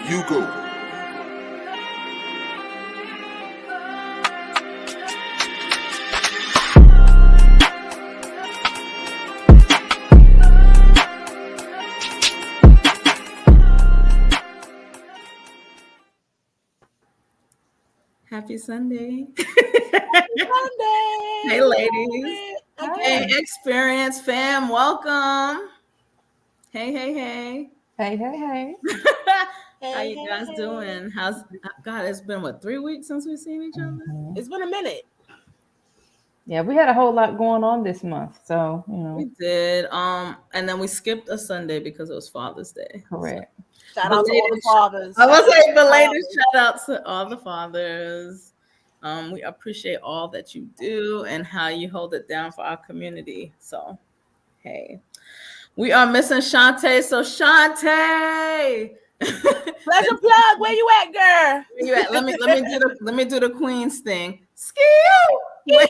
You go. Happy Sunday. Sunday. Hey, ladies. Hey, Again. Experience fam, welcome. Hey. Hey. How Hey, you hey, guys hey. doing? God, it's been what, 3 weeks since we've seen each other? Mhm. It's been a minute. Yeah, we had a whole lot going on this month, so We did. And then we skipped a Sunday because it was Father's Day. correct. Shout out to all the Belated, fathers. I Shout was out to say the belated fathers. shout out to all the fathers. We appreciate all that you do and how you hold it down for our community. So, hey, we are missing Shantae. So, Shantae, Pleasure plug. Where you at, girl? where you at? Let me do the Queen's thing. Skill. Where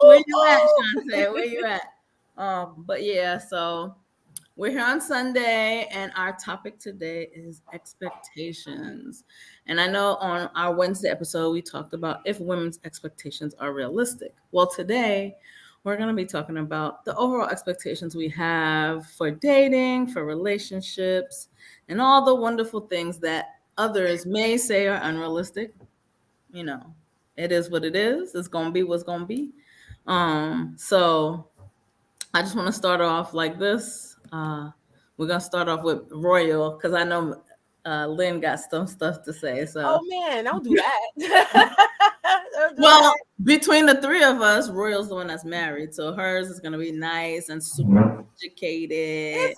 Ooh, you at, ooh. Shantae? Where you at? But yeah, so we're here on Sunday, and our topic today is expectations. And I know on our Wednesday episode, we talked about if women's expectations are realistic. Well, today, we're going to be talking about the overall expectations we have for dating, for relationships, and all the wonderful things that others may say are unrealistic. You know, it is what it is. It's going to be what's going to be. So I just want to start off like this. We're gonna start off with Royal because I know Lynn got some stuff to say. So, Oh man, don't do that. Don't do well, that. between the three of us, Royal's the one that's married, so hers is gonna be nice and super Is educated.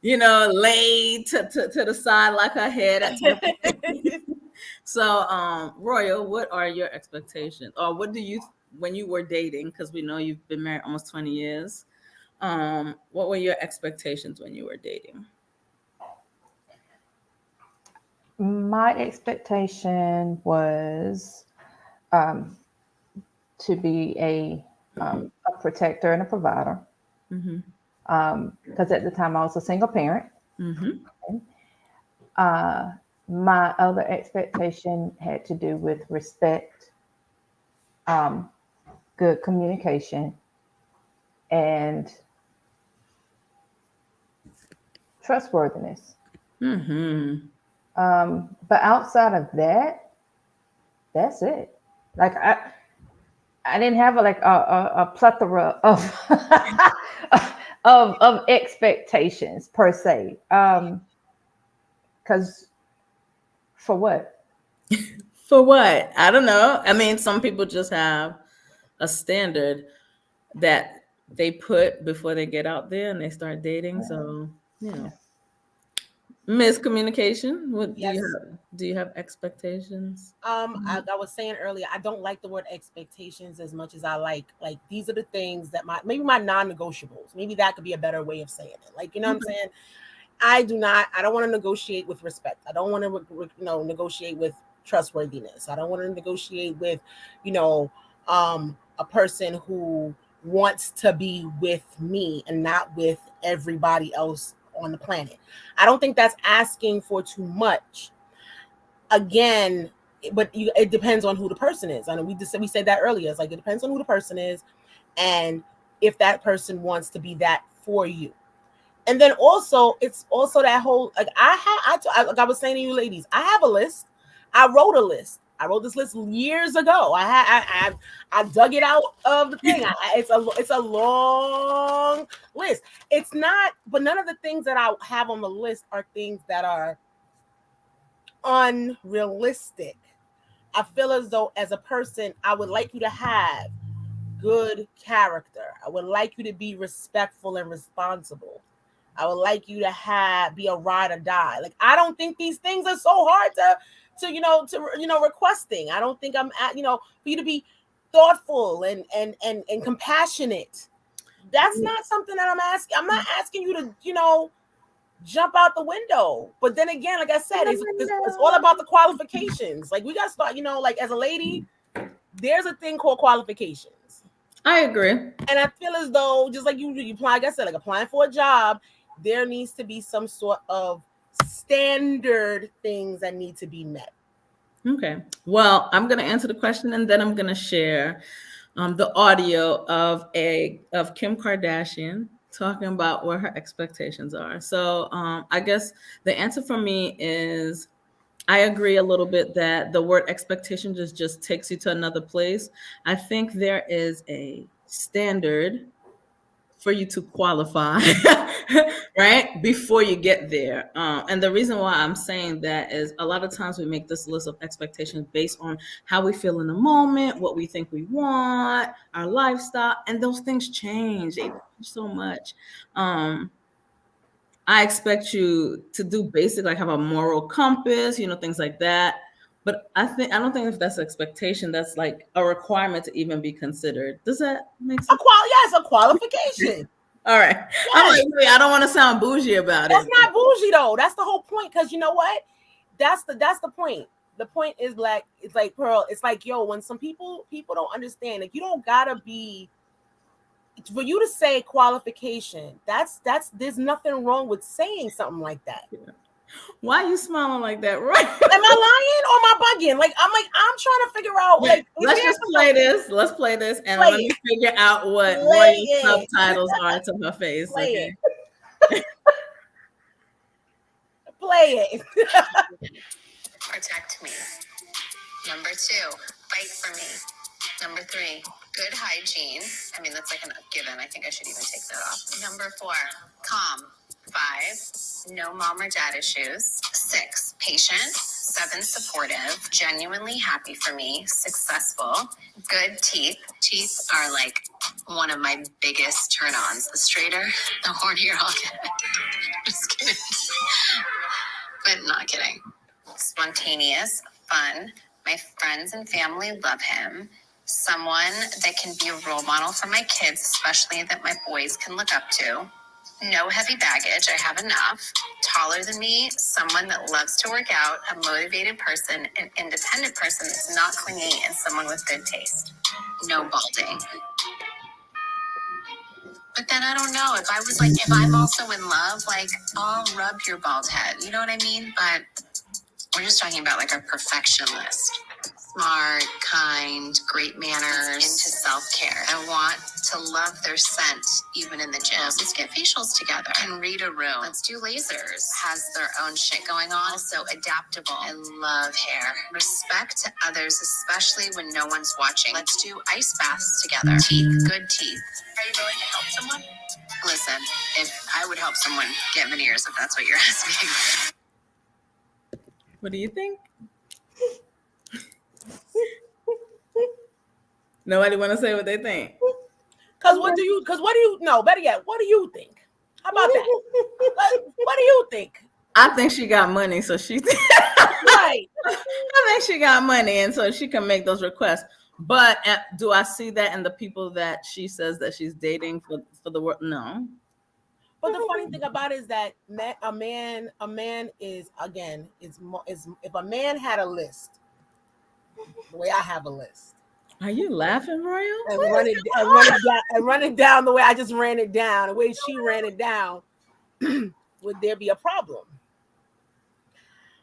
You know, laid to the side like her head at it? So, Royal, what are your expectations, or what do you when you were dating? Because we know you've been married almost 20 years. What were your expectations when you were dating? My expectation was um, to be a protector and a provider. Mm-hmm. Because at the time I was a single parent. Mm-hmm. Uh, my other expectation had to do with respect, um, good communication, and trustworthiness. Mm-hmm. But outside of that, that's it. Like I didn't have a plethora of of expectations per se. Because for what? For what? I don't know. I mean, some people just have a standard that they put before they get out there and they start dating. So, yeah. Yeah. Miscommunication. What do you Yes. have? Do you have expectations? I was saying earlier, I don't like the word expectations as much as I like these are the things that my non-negotiables. Maybe that could be a better way of saying it. Like, you know what I'm saying? I don't want to negotiate with respect. I don't want to negotiate with trustworthiness. I don't want to negotiate with, you know, a person who wants to be with me and not with everybody else on the planet. I don't think that's asking for too much. Again, it depends on who the person is. I know we said that earlier. It's like it depends on who the person is and if that person wants to be that for you. And then also, it's also that whole like like I was saying to you ladies, I have a list. I wrote a list. I wrote this list years ago. I dug it out of the thing. It's a long list. It's not, but none of the things that I have on the list are things that are unrealistic. I feel as though as a person, I would like you to have good character. I would like you to be respectful and responsible. I would like you to be a ride or die. Like I don't think these things are so hard to requesting. I don't think I'm at for you to be thoughtful and compassionate. That's not something that I'm asking. I'm not asking you to jump out the window. But then again, like I said, it's all about the qualifications. Like we got to start, like as a lady, there's a thing called qualifications. I agree. And I feel as though, just like you apply, like I said, like applying for a job, there needs to be some sort of standard things that need to be met. Okay. Well, I'm going to answer the question and then I'm going to share the audio of Kim Kardashian talking about what her expectations are. So I guess the answer for me is I agree a little bit that the word expectation just takes you to another place. I think there is a standard for you to qualify, right? Before you get there. And the reason why I'm saying that is a lot of times we make this list of expectations based on how we feel in the moment, what we think we want, our lifestyle, and those things change. They change so much. I expect you to do basic, like have a moral compass, things like that. But I don't think if that's expectation, that's like a requirement to even be considered. Does that make sense? Yes, a qualification. All right. Yes. I'm like, wait, I don't want to sound bougie about That's not bougie though. That's the whole point. Because you know what? That's the point. The point is like, it's like, Pearl, it's like, yo, when some people don't understand, like, you don't gotta be, for you to say qualification, that's there's nothing wrong with saying something like that. Yeah. Why are you smiling like that? Right? Am I lying or am I bugging? Like, I'm trying to figure out. Like, let's just play this. Let's play this, and let me figure out what royal subtitles are to her face. Play it. Play it. Protect me. Number 2, fight for me. Number 3, good hygiene. I mean, that's like a given. I think I should even take that off. Number 4, calm. 5, no mom or dad issues. 6, patient. 7, supportive. Genuinely happy for me. Successful. Good teeth. Teeth are like one of my biggest turn-ons. The straighter, the hornier I'll get. Just kidding. But not kidding. Spontaneous, fun. My friends and family love him. Someone that can be a role model for my kids, especially that my boys can look up to. No heavy baggage, I have enough. Taller than me, someone that loves to work out, a motivated person, an independent person that's not clingy, and someone with good taste. No balding. But then I don't know, if I'm also in love, like, I'll rub your bald head. You know what I mean? But we're just talking about like our perfection list. Smart, kind, great manners, into self-care. I want to love their scent, even in the gym. Let's get facials together. Can read a room. Let's do lasers. Has their own shit going on. Also adaptable. I love hair. Respect to others, especially when no one's watching. Let's do ice baths together. Teeth, good teeth. Are you willing to help someone? Listen, if I would help someone get veneers, if that's what you're asking. What do you think? Nobody want to say what they think. Better yet, what do you think? How about that? What do you think? I think she got money, so she right. I think she got money, and so she can make those requests. But do I see that in the people that she says that she's dating for the world? No. But the funny thing about it is that a man is, again, is if a man had a list, the way I have a list. Are you laughing, Royal? And run it down the way I just ran it down, the way she ran it down, would there be a problem?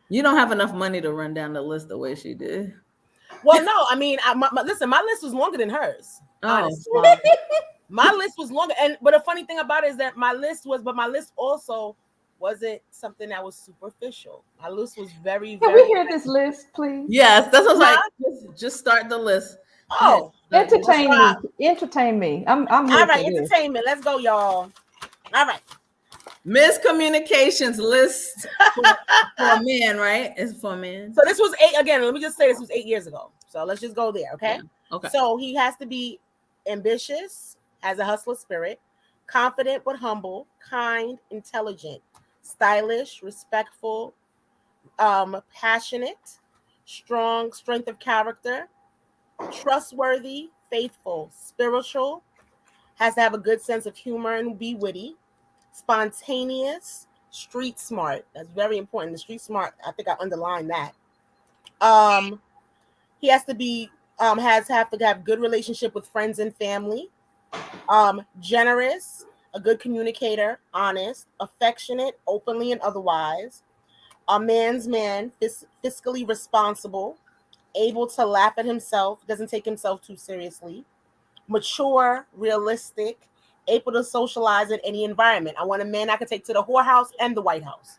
You don't have enough money to run down the list the way she did. Well, no, I mean, listen, my list was longer than hers. Oh, my list was longer, but the funny thing about it is that my list also wasn't something that was superficial. My list was very, Can very. we hear this list, please? Yes, that's what I was like. Just start the list. Oh, entertain me. I'm here. All right, entertainment. Let's go, y'all. All right. Miscommunications list for men, right? It's for men. So this was 8 again. Let me just say this was 8 years ago. So let's just go there, okay? Yeah. Okay. So he has to be ambitious, has a hustler spirit, confident but humble, kind, intelligent, stylish, respectful, passionate, strong, strength of character, trustworthy, faithful, spiritual, has to have a good sense of humor and be witty, spontaneous, street smart. That's very important. The street smart, I think I underlined that. He has to be have to have good relationship with friends and family. Generous, a good communicator, honest, affectionate, openly and otherwise. a man's man, fiscally responsible, able to laugh at himself, doesn't take himself too seriously, mature, realistic, able to socialize in any environment. I want a man I can take to the whorehouse and the White House.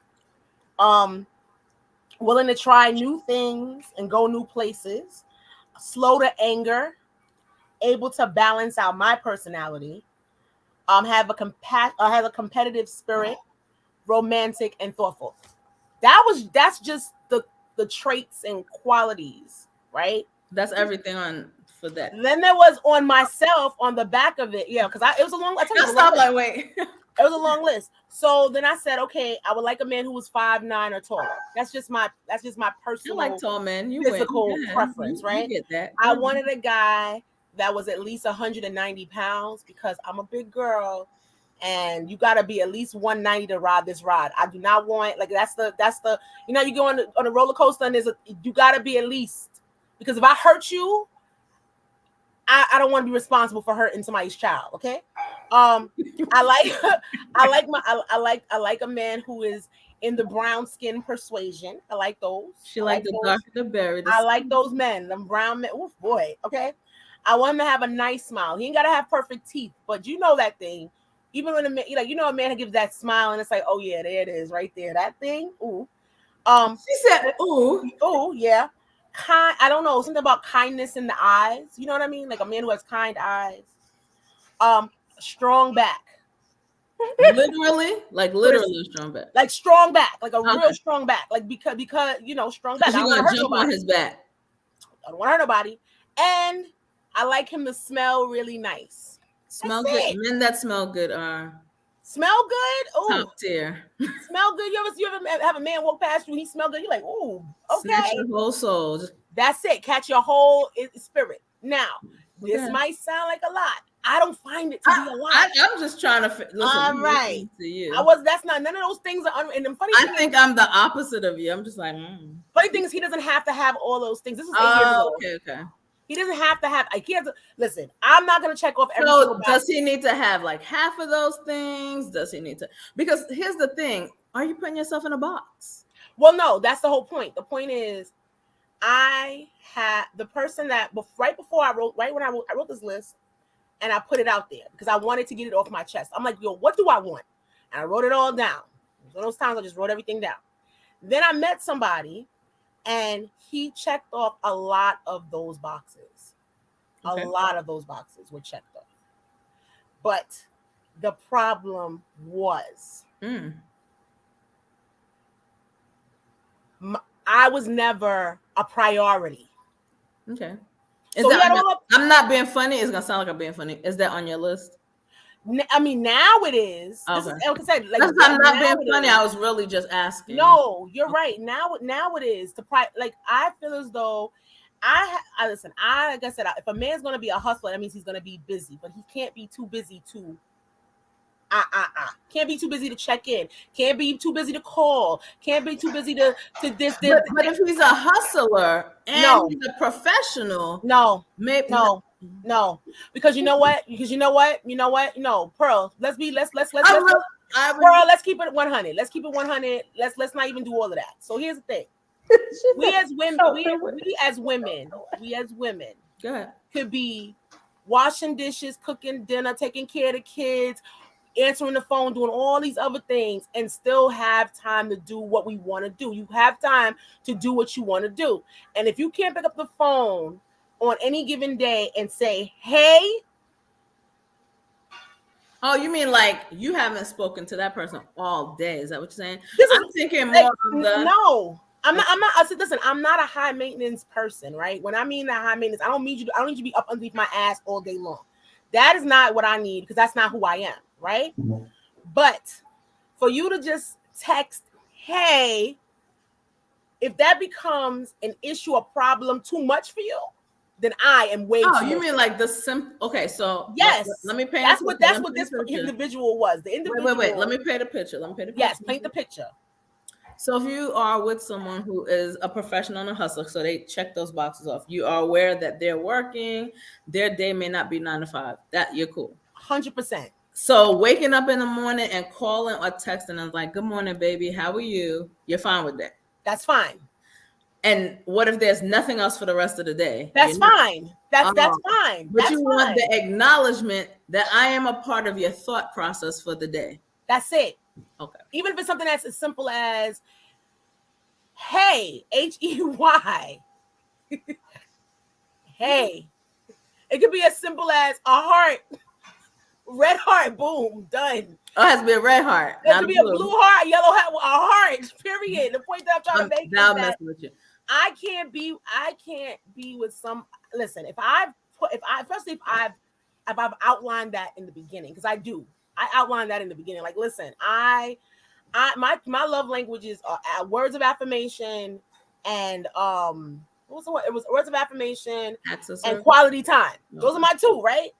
Willing to try new things and go new places, slow to anger, able to balance out my personality, have a competitive spirit, romantic and thoughtful. That's just the traits and qualities, right? That's everything on for that. Then there was on myself on the back of it, yeah, because it was a long. I told you, it was a long Stop, like, wait. It was a long list. So then I said, okay, I would like a man who was 5'9" or taller. That's just my You personal like tall men. You physical win. Yeah, preference, right? You get that. I wanted a guy that was at least 190 pounds because I'm a big girl, and you got to be at least 190 to ride this ride. I do not want that's the you go on a roller coaster and you got to be at least, because if I hurt you, I don't want to be responsible for hurting somebody's child. Okay. I like a man who is in the brown skin persuasion. I like those. She like the darker the berry. I like those men, them brown men. Oof, boy. Okay. I want him to have a nice smile. He ain't gotta have perfect teeth, but you know that thing. Even when a man, a man who gives that smile and it's like, oh yeah, there it is, right there. That thing. Ooh. She said, ooh. Oh yeah. I don't know, something about kindness in the eyes. You know what I mean? Like a man who has kind eyes. Strong back. Literally strong back. Like strong back, like a real strong back. Like because strong back. You want to jump on his back. I don't want to hurt nobody. And I like him to smell really nice. Smell good. Men that smell good are smell good. Oh, top tier. Smell good. You ever have a man walk past you? He smell good. You're like, oh, okay. Snatch your whole soul. That's it. Catch your whole spirit. Now, this might sound like a lot. I don't find it to be a lot. I'm just trying to listen. All right. To you. That's not, none of those things are. And the funny thing I think I'm the opposite of you. I'm just like, Funny thing is, he doesn't have to have all those things. This is 8 years ago. Okay. He doesn't have to have. He has to listen. I'm not gonna check off every. So does he need to have like half of those things? Does he need to? Because here's the thing: are you putting yourself in a box? Well, no. That's the whole point. The point is, I had the person that right when I wrote this list, and I put it out there because I wanted to get it off my chest. I'm like, yo, what do I want? And I wrote it all down. One of those times I just wrote everything down. Then I met somebody, and he checked off a lot of those boxes. Okay. A lot of those boxes were checked off. But the problem was I was never a priority. Okay. I'm not being funny. It's going to sound like I'm being funny. Is that on your list? I mean, now it is. Okay. I'm not being funny. I was really just asking. No, you're right. Now it is. I feel as though listen. Like I said, if a man's going to be a hustler, that means he's going to be busy, but he can't be too busy to. Can't be too busy to check in. Can't be too busy to call. Can't be too busy to this. But if he's a hustler and he's a professional, no, because you know what? No, Pearl. Let's Pearl. Let's keep it 100. Let's keep it 100. Let's not even do all of that. So here's the thing: we as women, go ahead, could be washing dishes, cooking dinner, taking care of the kids, answering the phone, doing all these other things, and still have time to do what we want to do. You have time to do what you want to do. And if you can't pick up the phone on any given day and say, hey. Oh, you mean like you haven't spoken to that person all day? Is that what you're saying? I'm thinking more of the... No. I'm not. I said, listen. I'm not a high maintenance person, right? When I mean that high maintenance, I don't need you to be up underneath my ass all day long. That is not what I need because that's not who I am, right? Mm-hmm. But for you to just text, "Hey," if that becomes an issue, a problem, too much for you, then I am way. Oh, you mean like the simple? Okay, so yes. Let me paint. That's what this individual was. The individual. Wait. Let me paint a picture. Yes, paint the picture. So if you are with someone who is a professional and a hustler, so they check those boxes off, you are aware that they're working, their day may not be 9 to 5. That you're cool. 100%. So waking up in the morning and calling or texting and like, good morning, baby, how are you? You're fine with that. That's fine. And what if there's nothing else for the rest of the day? That's fine. That's fine. But That's you want fine. the acknowledgement that I am a part of your thought process for the day. That's it. Okay. Even if it's something that's as simple as, hey, Hey. Hey. It could be as simple as a heart. Red heart, boom, done. Oh, it has to be a red heart. It could be a blue heart, yellow heart, a heart, period. The point that I'm trying to make is that with you. I can't be with some. Listen, especially if I've outlined that in the beginning, because I outlined that in the beginning. Like, listen, my love languages are words of affirmation and what was the word? It was words of affirmation and quality time. Those are my two, right?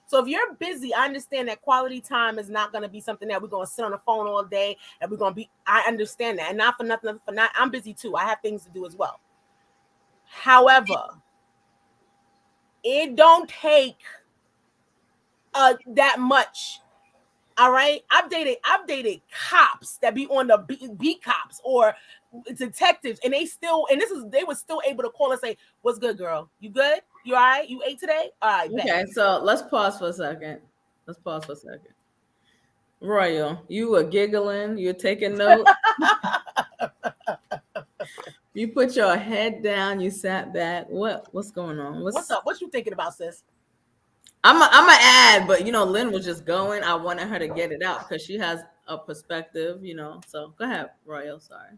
So if you're busy, I understand that quality time is not going to be something that we're going to sit on the phone all day and we're going to be. I understand that, and not for nothing. I'm busy too. I have things to do as well. However, it don't take that much. All right, I've dated cops that be on the beat cops or detectives, and they were still able to call and say, "What's good, girl? You good? You all right? You ate today? All right." Okay, bet. so let's pause for a second. Royal, you were giggling. You're taking notes. You put your head down. You sat back. What's going on? What's up? What you thinking about, sis? I'm a add, but Lynn was just going. I wanted her to get it out because she has a perspective, So go ahead, Royal. Sorry.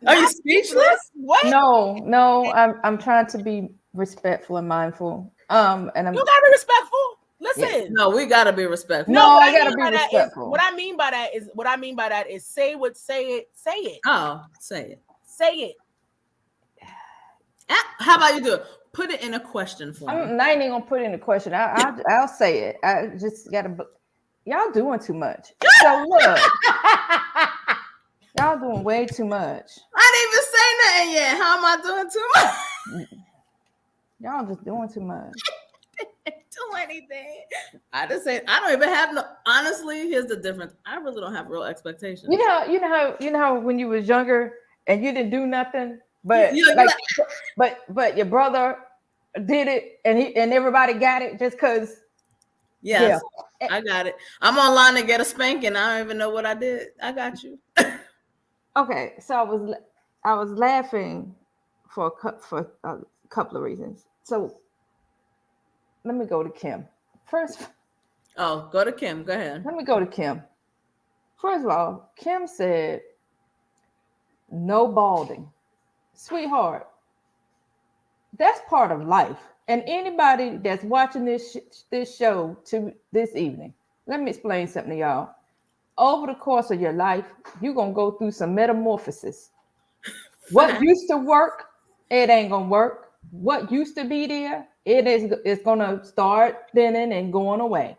Are you speechless? What? No. I'm trying to be respectful and mindful. And I'm. You gotta be respectful. Listen. Yeah. No, we gotta be respectful. No, I gotta be respectful. What I mean by that is say it. Oh, say it. Say it. How about you do it? Put it in a question for me. I ain't even gonna put it in a question. I'll say it. I just gotta. Y'all doing too much. So look, y'all doing way too much. I didn't even say nothing yet. How am I doing too much? Y'all just doing too much. Do anything. I just say I don't even have no. Honestly, here's the difference. I really don't have real expectations. You know how when you was younger and you didn't do nothing. But but your brother did it and everybody got it just because. Yes, yeah. I got it. I'm online to get a spanking. I don't even know what I did. I got you. Okay, so I was laughing for a couple of reasons. So let me go to Kim first. Oh, go to Kim. Go ahead. Let me go to Kim. First of all, Kim said no balding. Sweetheart, that's part of life. And anybody that's watching this show to this evening, let me explain something to y'all. Over the course of your life, you're going to go through some metamorphosis. What used to work, it ain't going to work. What used to be there, it's going to start thinning and going away.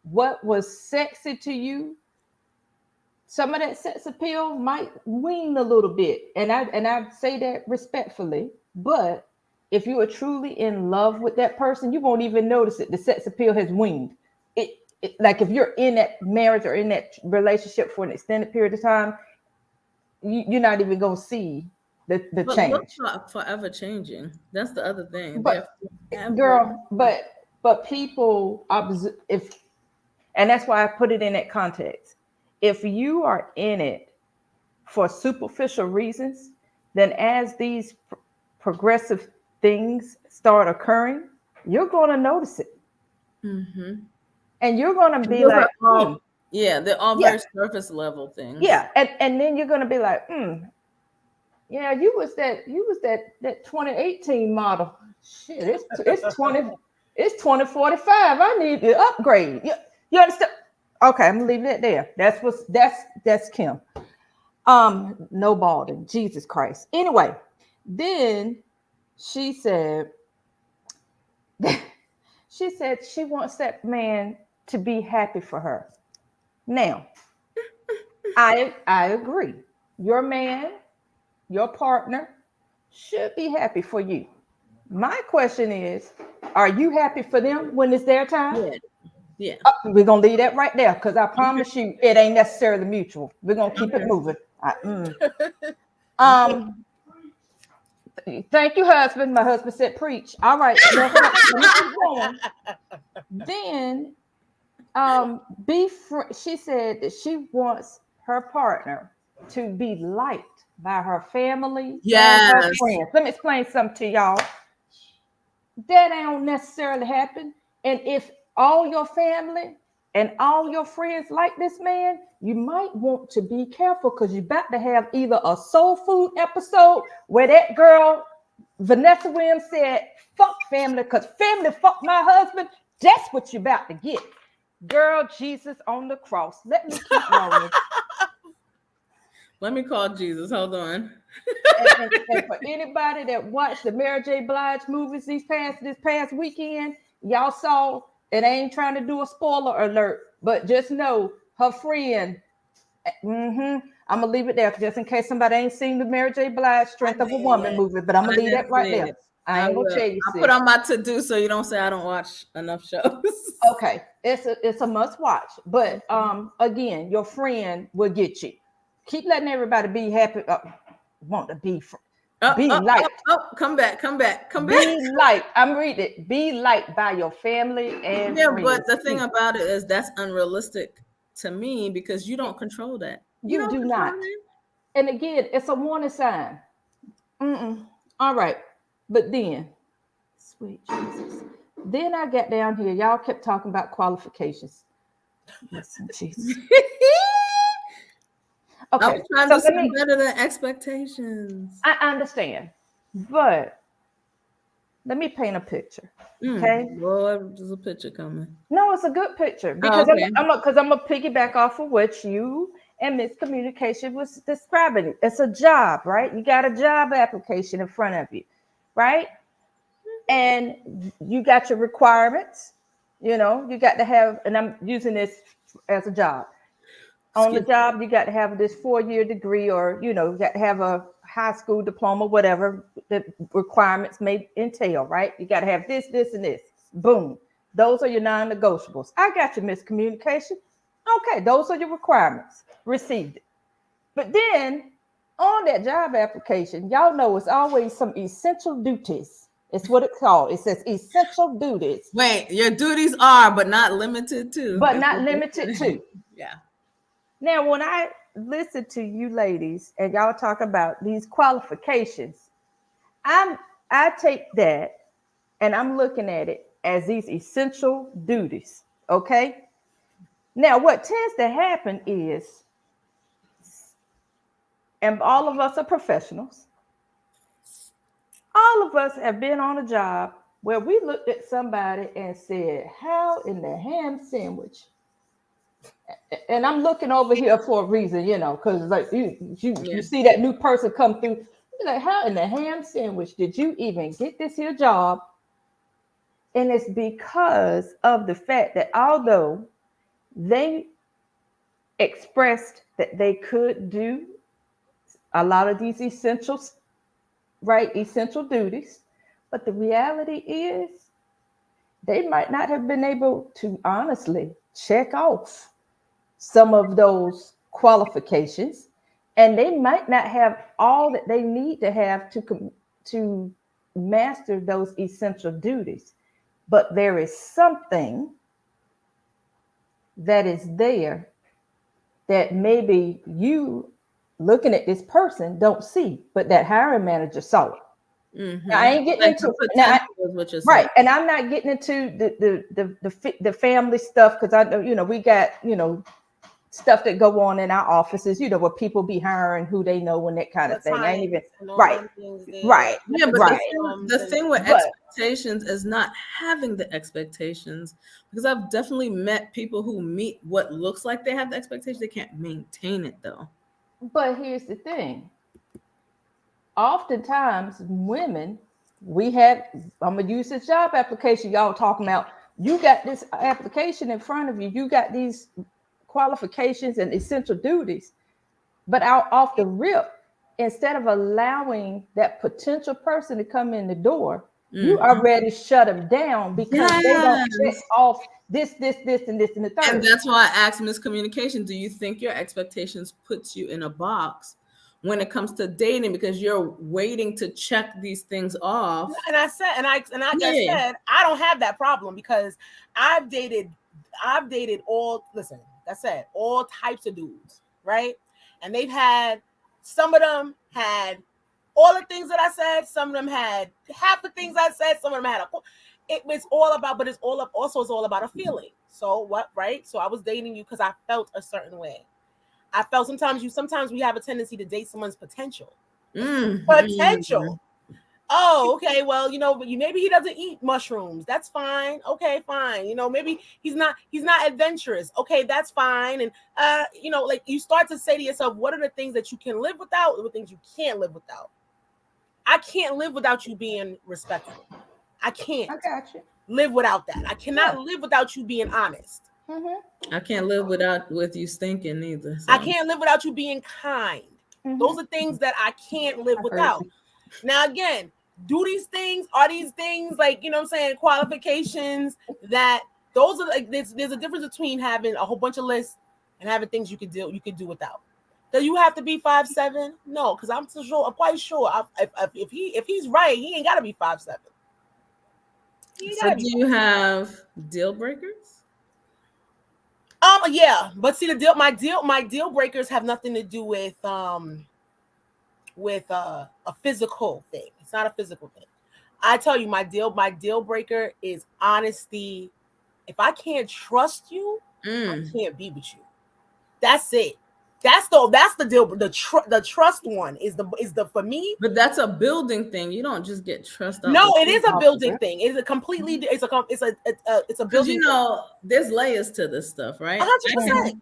What was sexy to you, some of that sex appeal might wane a little bit. And I say that respectfully, but if you are truly in love with that person, you won't even notice it. The sex appeal has waned. It like if you're in that marriage or in that relationship for an extended period of time, you're not even gonna see the change. Looks not forever changing. That's the other thing. But girl, but people and that's why I put it in that context. If you are in it for superficial reasons, then as these progressive things start occurring, you're going to notice it. Mm-hmm. And you're going to be like, they're all very surface level things. Yeah. And then you're going to be like, yeah, you was that 2018 model. Shit, it's 2045. I need to upgrade. You understand? Okay, I'm gonna leave it there. That's Kim. No balding. Jesus Christ. Anyway, then she said she wants that man to be happy for her. Now, I agree. Your man, your partner should be happy for you. My question is, are you happy for them when it's their time? Yeah. We're gonna leave that right there because I promise you it ain't necessarily mutual. We're gonna keep it moving. Thank you, husband. My husband said preach. All right, let me keep going. Then she said that she wants her partner to be liked by her family and her Yes. friends. Let me explain something to y'all. That don't necessarily happen. And if all your family and all your friends like this man, you might want to be careful because you're about to have either a soul food episode where that girl, Vanessa Williams, said, fuck family because family fuck my husband. That's what you're about to get. Girl, Jesus on the cross. Let me keep rolling. Let me call Jesus. Hold on. And for anybody that watched the Mary J. Blige movies this past weekend, y'all saw, and I ain't trying to do a spoiler alert, but just know her friend. I'm gonna leave it there just in case somebody ain't seen the Mary J. Blige Strength of a Woman movie, but I'm gonna leave that right there. I ain't gonna tell you. I put on my to-do so you don't say I don't watch enough shows. Okay, it's a must watch, but again, your friend will get you. Keep letting everybody be happy. Want to be liked. Come back. Be liked. I'm reading it. Be liked by your family and friends. But the thing about it is that's unrealistic to me because you don't control that. You do not. And again, it's a warning sign. All right, but then, sweet Jesus. Then I got down here. Y'all kept talking about qualifications. Listen, Jesus. Okay, I was trying to say better than expectations. I understand, but let me paint a picture. Okay. Well, there's a picture coming. No, it's a good picture because I'm gonna piggyback off of what you and Miscommunication was describing. It's a job, right? You got a job application in front of you, right? And you got your requirements. You know, you got to have, and I'm using this as a job. On the job, you got to have this 4-year degree, or you got to have a high school diploma, whatever the requirements may entail, right? You got to have this, and this. Boom. Those are your non-negotiables. I got your Miscommunication. Okay, those are your requirements. Received it. But then on that job application, y'all know it's always some essential duties. It's what it's called. It says essential duties. Wait, your duties are, but not limited to. But not limited to. Yeah. Now, when I listen to you ladies and y'all talk about these qualifications, I take that and I'm looking at it as these essential duties. Okay. Now, what tends to happen is, and all of us are professionals, all of us have been on a job where we looked at somebody and said, how in the ham sandwich? And I'm looking over here for a reason, because like you see that new person come through. You're like, how in the ham sandwich did you even get this here job? And it's because of the fact that although they expressed that they could do a lot of these essentials, right? Essential duties. But the reality is they might not have been able to honestly check off some of those qualifications, and they might not have all that they need to have to master those essential duties. But there is something that is there that maybe you looking at this person don't see, but that hiring manager saw it. Now, I ain't getting into right, and I'm not getting into the family stuff because I know we got stuff that go on in our offices, where people be hiring who they know and that kind of thing. I ain't even right. Yeah, but the thing with expectations is not having the expectations, because I've definitely met people who meet what looks like they have the expectation. They can't maintain it though. But here's the thing. Oftentimes, women, I'm gonna use this job application y'all talking about. You got this application in front of you. You got these qualifications and essential duties, but out off the rip, instead of allowing that potential person to come in the door, you already shut them down because they don't check off this, and this, and the third. And that's why I asked miscommunication. Do you think your expectations puts you in a box when it comes to dating because you're waiting to check these things off? And I said, I Yeah. said, I don't have that problem because I've dated all, listen, I said all types of dudes, right? And they've had, some of them had all the things that I said, some of them had half the things I said, some of them had it was all about, but it's all about a feeling. So what, right? So I was dating you because I felt a certain way. I felt sometimes we have a tendency to date someone's potential. Potential. Oh, okay. Well, but maybe he doesn't eat mushrooms. That's fine. Okay, fine. Maybe he's not adventurous. Okay, that's fine. And like you start to say to yourself, what are the things that you can live without and the things you can't live without? I can't live without you being respectful. I can't. I got you. Live without that. I cannot live without you being honest. I can't live with you stinking either. So. I can't live without you being kind. Those are things that I can't live without. Now, again, are these things like, qualifications that those are like, there's a difference between having a whole bunch of lists and having things you could do without. Do you have to be 5'7"? No, because I'm quite sure if he's right, he ain't got to be 5'7". So do you have deal breakers? Yeah, but see my deal breakers have nothing to do with a physical thing. It's not a physical thing. I tell you, my deal breaker is honesty. If I can't trust you, I can't be with you. That's it. That's the deal. The trust one is the for me. But that's a building thing. You don't just get trust. No, it is a building thing. It is a building. There's layers to this stuff, right? 100%.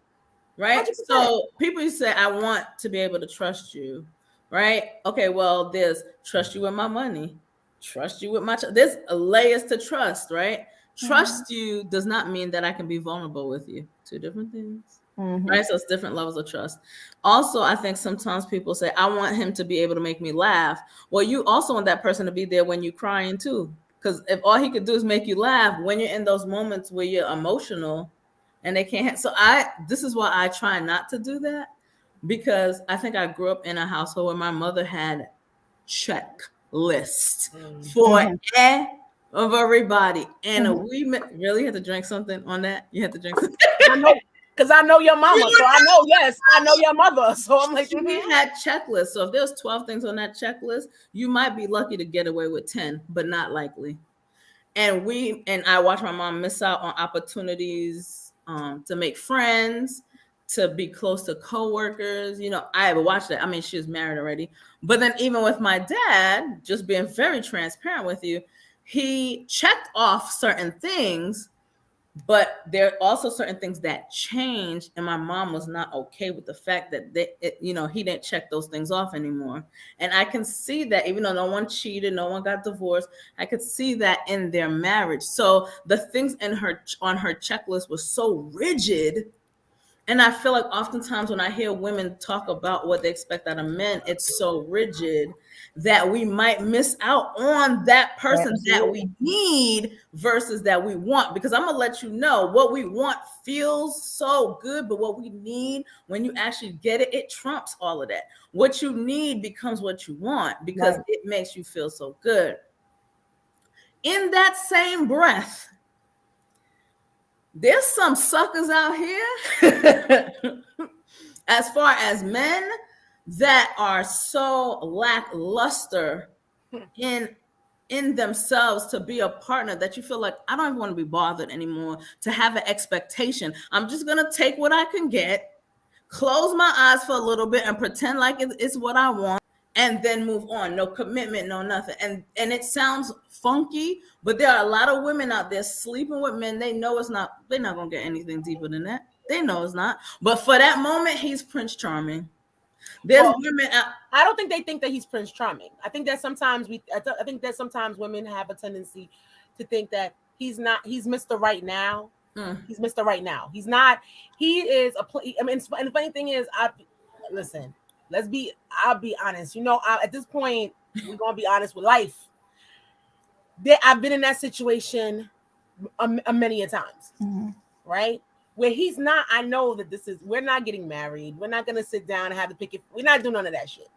Right. 100%. So people say, I want to be able to trust you, right? Okay. Well, there's trust you with my money, trust you with my. There's layers to trust, right? Trust you does not mean that I can be vulnerable with you. Two different things. Right. So it's different levels of trust. Also, I think sometimes people say, I want him to be able to make me laugh. Well, you also want that person to be there when you're crying too. Because if all he could do is make you laugh when you're in those moments where you're emotional and they can't. So this is why I try not to do that, because I think I grew up in a household where my mother had checklists for everybody. And we really had to drink something on that. You had to drink something. I know. Because I know your mama, so I know your mother. So I'm like, we had checklists. So if there was 12 things on that checklist, you might be lucky to get away with 10, but not likely. And I watched my mom miss out on opportunities to make friends, to be close to coworkers. I watched that. I mean, she was married already. But then even with my dad, just being very transparent with you, he checked off certain things. But there are also certain things that changed, and my mom was not okay with the fact that he didn't check those things off anymore. And I can see that even though no one cheated, no one got divorced, I could see that in their marriage. So the things on her checklist was so rigid. And I feel like oftentimes when I hear women talk about what they expect out of men, it's so rigid that we might miss out on that person that we need versus that we want. Because I'm going to let you know, what we want feels so good, but what we need, when you actually get it, it trumps all of that. What you need becomes what you want because it makes you feel so good. In that same breath, there's some suckers out here as far as men that are so lackluster in themselves to be a partner that you feel like, I don't even want to be bothered anymore to have an expectation. I'm just going to take what I can get, close my eyes for a little bit and pretend like it's what I want, and then move on. No commitment, no nothing. And it sounds funky, but there are a lot of women out there sleeping with men. They know they're not going to get anything deeper than that. They know it's not. But for that moment, he's Prince Charming. There's women I don't think they think that he's Prince Charming. I think that sometimes women have a tendency to think that he's Mr. Right Now. He's Mr. Right Now. He's not. He is and the funny thing is, listen, I'll be honest. At this point, we're gonna be honest with life. I've been in that situation many a times, Mhm. right? Where he's not, I know that we're not getting married. We're not gonna sit down and have the picket. We're not doing none of that shit.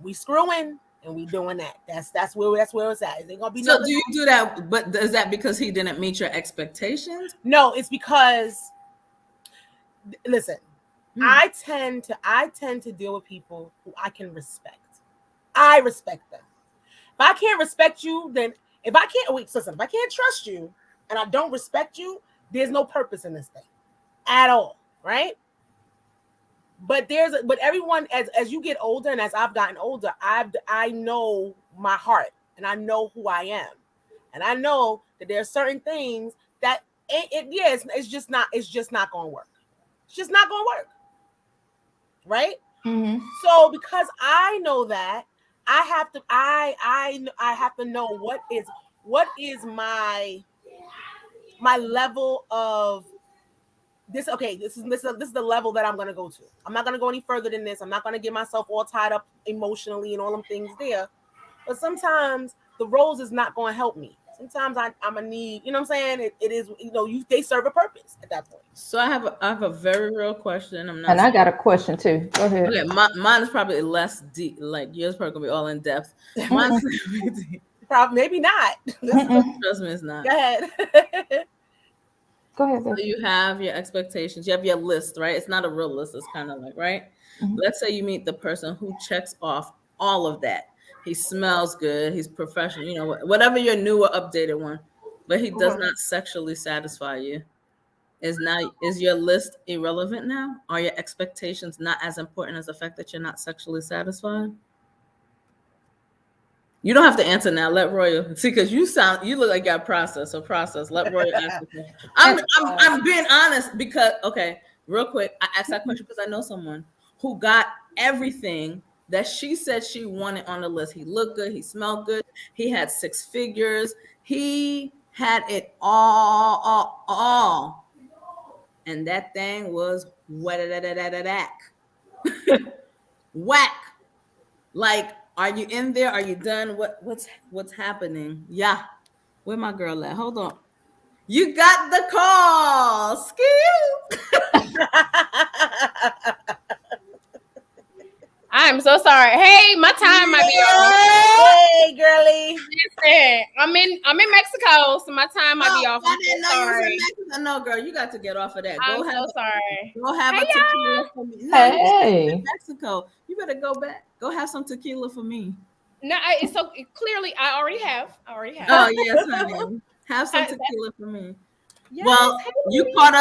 We screwing and we doing that. That's where it's at. Is ain't gonna be So nothing. do you do that? But is that because he didn't meet your expectations? No, it's because listen, I tend to deal with people who I can respect. I respect them. If I can't respect you, then if I can't trust you and I don't respect you, there's no purpose in this thing at all, right? But everyone as you get older and as I've gotten older, I know my heart and I know who I am, and I know that there are certain things that it's just not gonna work. It's just not gonna work, right? Mhm. So because I know that, I have to know what is my level of this. Okay, this is the level that I'm gonna go to. I'm not gonna go any further than this. I'm not gonna get myself all tied up emotionally and all them things there. But sometimes the rose is not gonna help me. Sometimes I'm gonna need, you know what I'm saying? It is, they serve a purpose at that point. So I have a very real question. I'm not. And I got a question too. Go ahead. Okay, mine is probably less deep. Like yours probably gonna be all in depth. Mine's deep. Probably maybe not. Trust me, it's not. Go ahead. Go ahead. So you have your expectations. You have your list, right? It's not a real list. It's kind of like, right? Mhm. Let's say you meet the person who checks off all of that. He smells good. He's professional. Whatever your new or updated one, but he does not sexually satisfy you. Is your list irrelevant now? Are your expectations not as important as the fact that you're not sexually satisfied? You don't have to answer now. Let Royal see, because you look like you got process. So process. Let Royal answer. I'm being honest because real quick, I asked that question because I know someone who got everything that she said she wanted on the list. He looked good. He smelled good. He had 6 figures. He had it all. And that thing was whack. Whack. Like, are you in there? Are you done? What's happening? Yeah. Where my girl at? Hold on. You got the call. Skill. I'm so sorry. Hey, my time might be off. Hey, girly. Listen, I'm in Mexico, so my time might be off. I I'm didn't so know you was sorry. in Mexico. No, girl, you got to get off of that. I'm so sorry. Go have Hey, a tequila for me. No, Hey. you're in Mexico. You better go back. Go have some tequila for me. No, it's so clearly I already have. Oh yes, honey. Have some tequila for me. Yes, Well, hey, you baby. caught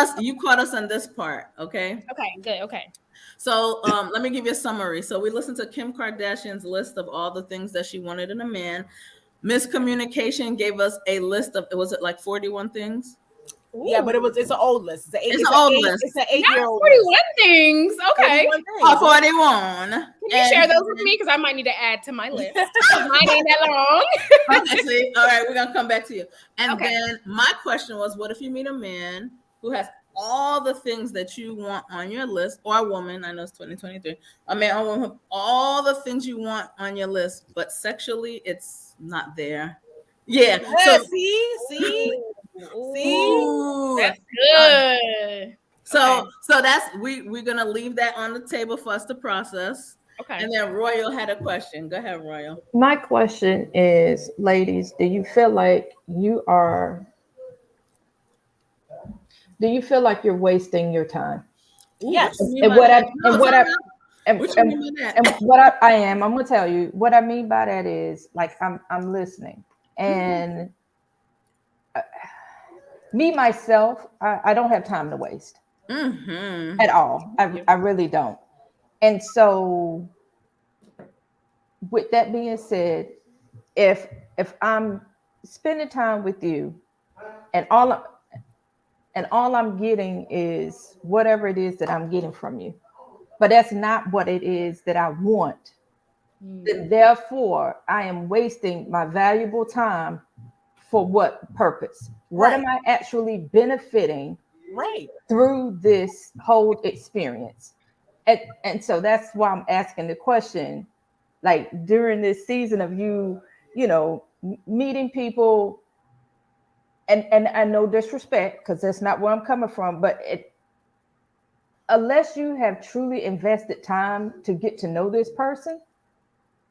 us on this part, okay? Okay, good. Okay. So let me give you a summary. So we listened to Kim Kardashian's list of all the things that she wanted in a man. Miscommunication gave us a list of, was it like 41 things? Yeah, but it's an old list. It's an old list. It's an Not 8-year-old 41 things. Okay. 41 things. Oh, 41. Can you share those with me? Because I might need to add to my list. Mine ain't that long. Okay, see, all right, we're gonna come back to you. And Okay. then my question was, what if you meet a man who has all the things that you want on your list, or a woman? I know it's 2023. A man or woman, all the things you want on your list, but sexually, it's not there. Yeah. Yeah, So see, ooh. That's good. So Okay. so that's we're gonna leave that on the table for us to process. Okay. And then Royal had a question. Go ahead, Royal. My question is, ladies, do you feel like you're wasting your time? Ooh, Yes. what you mean And by what that? I No, and what time I out. and, What you and, mean by that? and what I am, I'm gonna tell you what I mean by that is, like, I'm listening, and me myself, I don't have time to waste Mm-hmm. at all. I really don't. And so, with that being said, if I'm spending time with you, and all I'm getting is whatever it is that I'm getting from you, but that's not what it is that I want, then therefore I am wasting my valuable time. For what purpose? What am I actually benefiting right. through this whole experience? And so that's why I'm asking the question, like, during this season of you know, meeting people, and I know disrespect because that's not where I'm coming from, but unless you have truly invested time to get to know this person,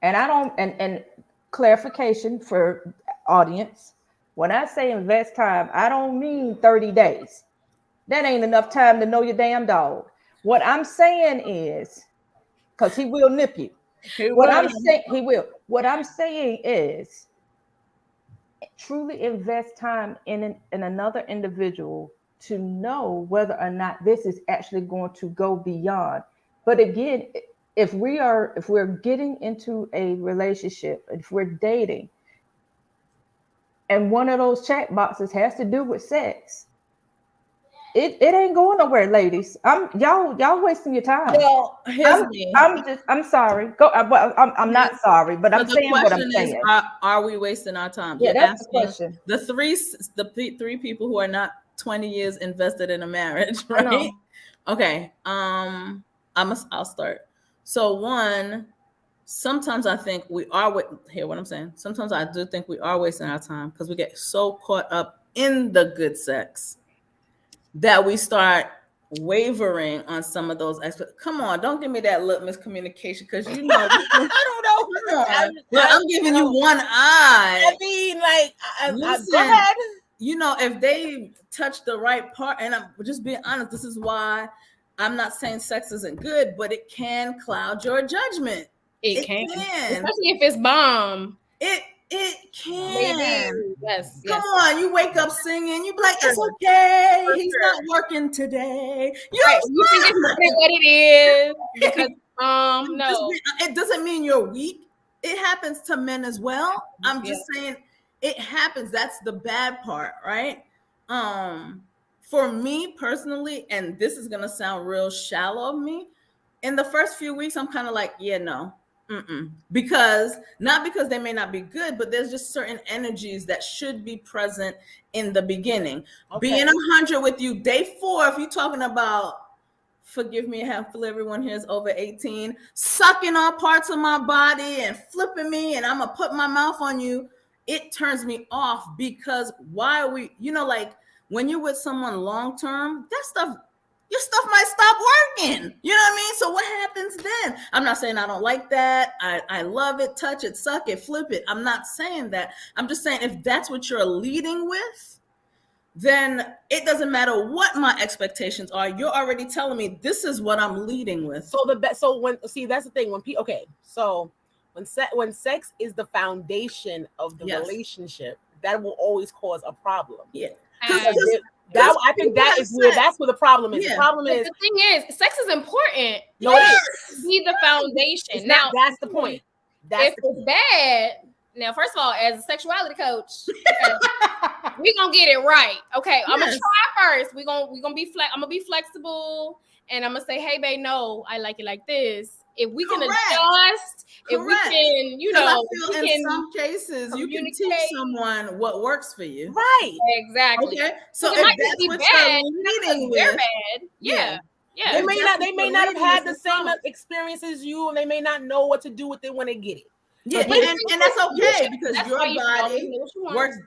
and I don't, and clarification for audience, when I say invest time, I don't mean 30 days. That ain't enough time to know your damn dog. What I'm saying is, because he will nip you. What I'm saying, he will. What I'm saying is, truly invest time in another individual to know whether or not this is actually going to go beyond. But again, if we're getting into a relationship, if we're dating, and one of those check boxes has to do with sex, it ain't going nowhere, ladies. Y'all wasting your time. Well, here's me. I'm sorry. Go. I'm not sorry, but So I'm the saying what I'm question is, saying. are we wasting our time? Yeah, You're that's the asking question. the three people who are not 20 years invested in a marriage, I know. right? Okay. I'll start. So one, sometimes I think we are hear what I'm saying. Sometimes I do think we are wasting our time because we get so caught up in the good sex that we start wavering on some of those aspects. Come on, don't give me that look, miscommunication, because you know I don't know. I'm giving you one eye. I mean, like, Listen, go ahead. You know, if they touch the right part, and I'm just being honest, this is why I'm not saying sex isn't good, but it can cloud your judgment. It can. Especially if it's bomb. It can. Maybe. Yes. Come on, you wake up singing, you be like, it's okay. He's not working today. You think it's what it is because no. It doesn't mean you're weak. It happens to men as well. I'm just saying it happens. That's the bad part, right? For me personally, and this is gonna sound real shallow of me, in the first few weeks, I'm kind of like, yeah, no. Because they may not be good, but there's just certain energies that should be present in the beginning. Okay. Being 100 with you, day 4, if you're talking about, forgive me, hopefully everyone here is over 18, sucking all parts of my body and flipping me, and I'm gonna put my mouth on you, it turns me off. Because why are we, like when you're with someone long term, your stuff might stop working. You know what I mean? So what happens then? I'm not saying I don't like that. I love it, touch it, suck it, flip it. I'm not saying that. I'm just saying if that's what you're leading with, then it doesn't matter what my expectations are. You're already telling me this is what I'm leading with. So that's the thing. When sex is the foundation of the relationship, that will always cause a problem. Yeah. I think that is where that's where the problem is. Yeah. The problem is the thing is sex is important. No, it be the foundation. Now that's the point. If it's bad, now first of all, as a sexuality coach, we're gonna get it right. Okay, I'm gonna try first. We're gonna be I'm gonna be flexible, and I'm gonna say, hey babe, no, I like it like this. If we can adjust, if we can, in some cases you can teach someone what works for you. Right. Exactly. Okay. So if that's what you're leading with, they're bad. Yeah. They may not have had the same experience as you, and they may not know what to do with it when they get it. Yeah, and that's okay because your body works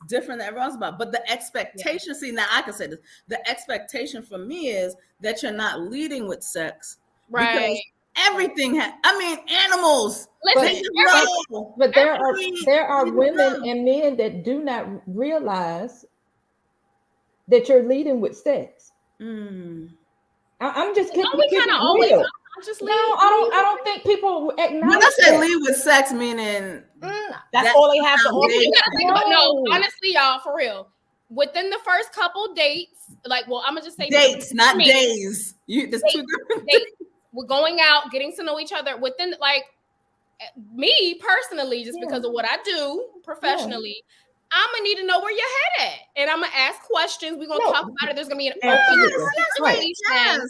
different than everyone's body. But the expectation, see, now I can say this: the expectation for me is that you're not leading with sex, right? Because everything animals. But there are women and men that do not realize that you're leading with sex. I'm just kidding. We kind of always. I don't think people acknowledge. When I say lead with sex, meaning that's all they have to offer. No, honestly, y'all, for real. Within the first couple dates, I'm gonna just say dates, not days. There's two different dates. We're going out, getting to know each other within, me personally, just because of what I do professionally, I'm gonna need to know where your head at, and I'm gonna ask questions. We're gonna talk about it. There's gonna be an open situation. Yes.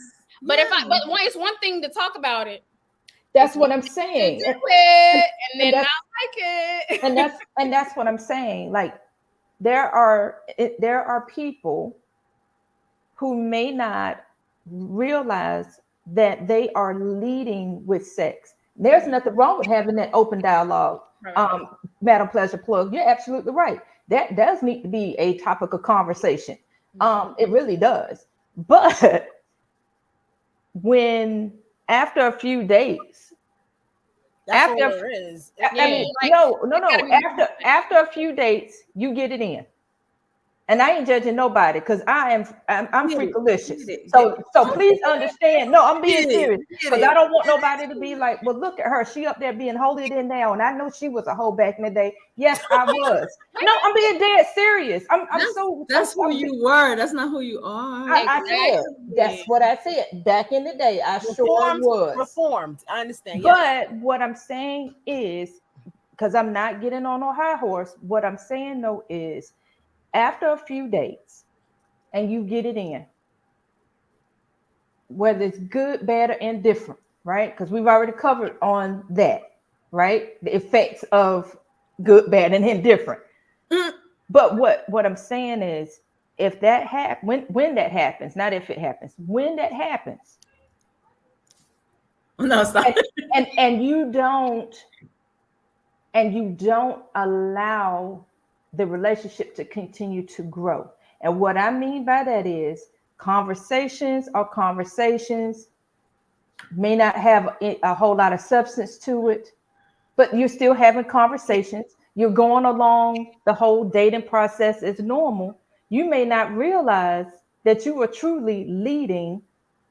But it's one thing to talk about it. That's what I'm saying. Do it, and then not like it. and that's what I'm saying. Like there are people who may not realize that they are leading with sex. There's nothing wrong with having that open dialogue. Right. Madam Pleasure Plug, you're absolutely right. that does need to be a topic of conversation. It really does. But when after a few days, That's after all there is. I mean, like, no. gotta be- After a few dates, you get it in. And I ain't judging nobody because I'm freakalicious. So please understand. No, I'm being serious because I don't want nobody to be like, well, look at her. She up there being holier than thou. And I know she was a hoe back in the day. Yes, I was. No, I'm being dead serious. That's who you were. That's not who you are. I said that's what I said. Back in the day, I sure was. Reformed. I understand. Yes. But what I'm saying is, because I'm not getting on a high horse, what I'm saying though is after a few dates and you get it in, whether it's good, bad, or indifferent, right? Because we've already covered on that, right? The effects of good, bad, and indifferent. But what I'm saying is, if that happens, when that happens, not if it happens, when that happens, No, stop. and you don't allow the relationship to continue to grow. And what I mean by that is conversations may not have a whole lot of substance to it, but you're still having conversations. You're going along the whole dating process as normal. You may not realize that you are truly leading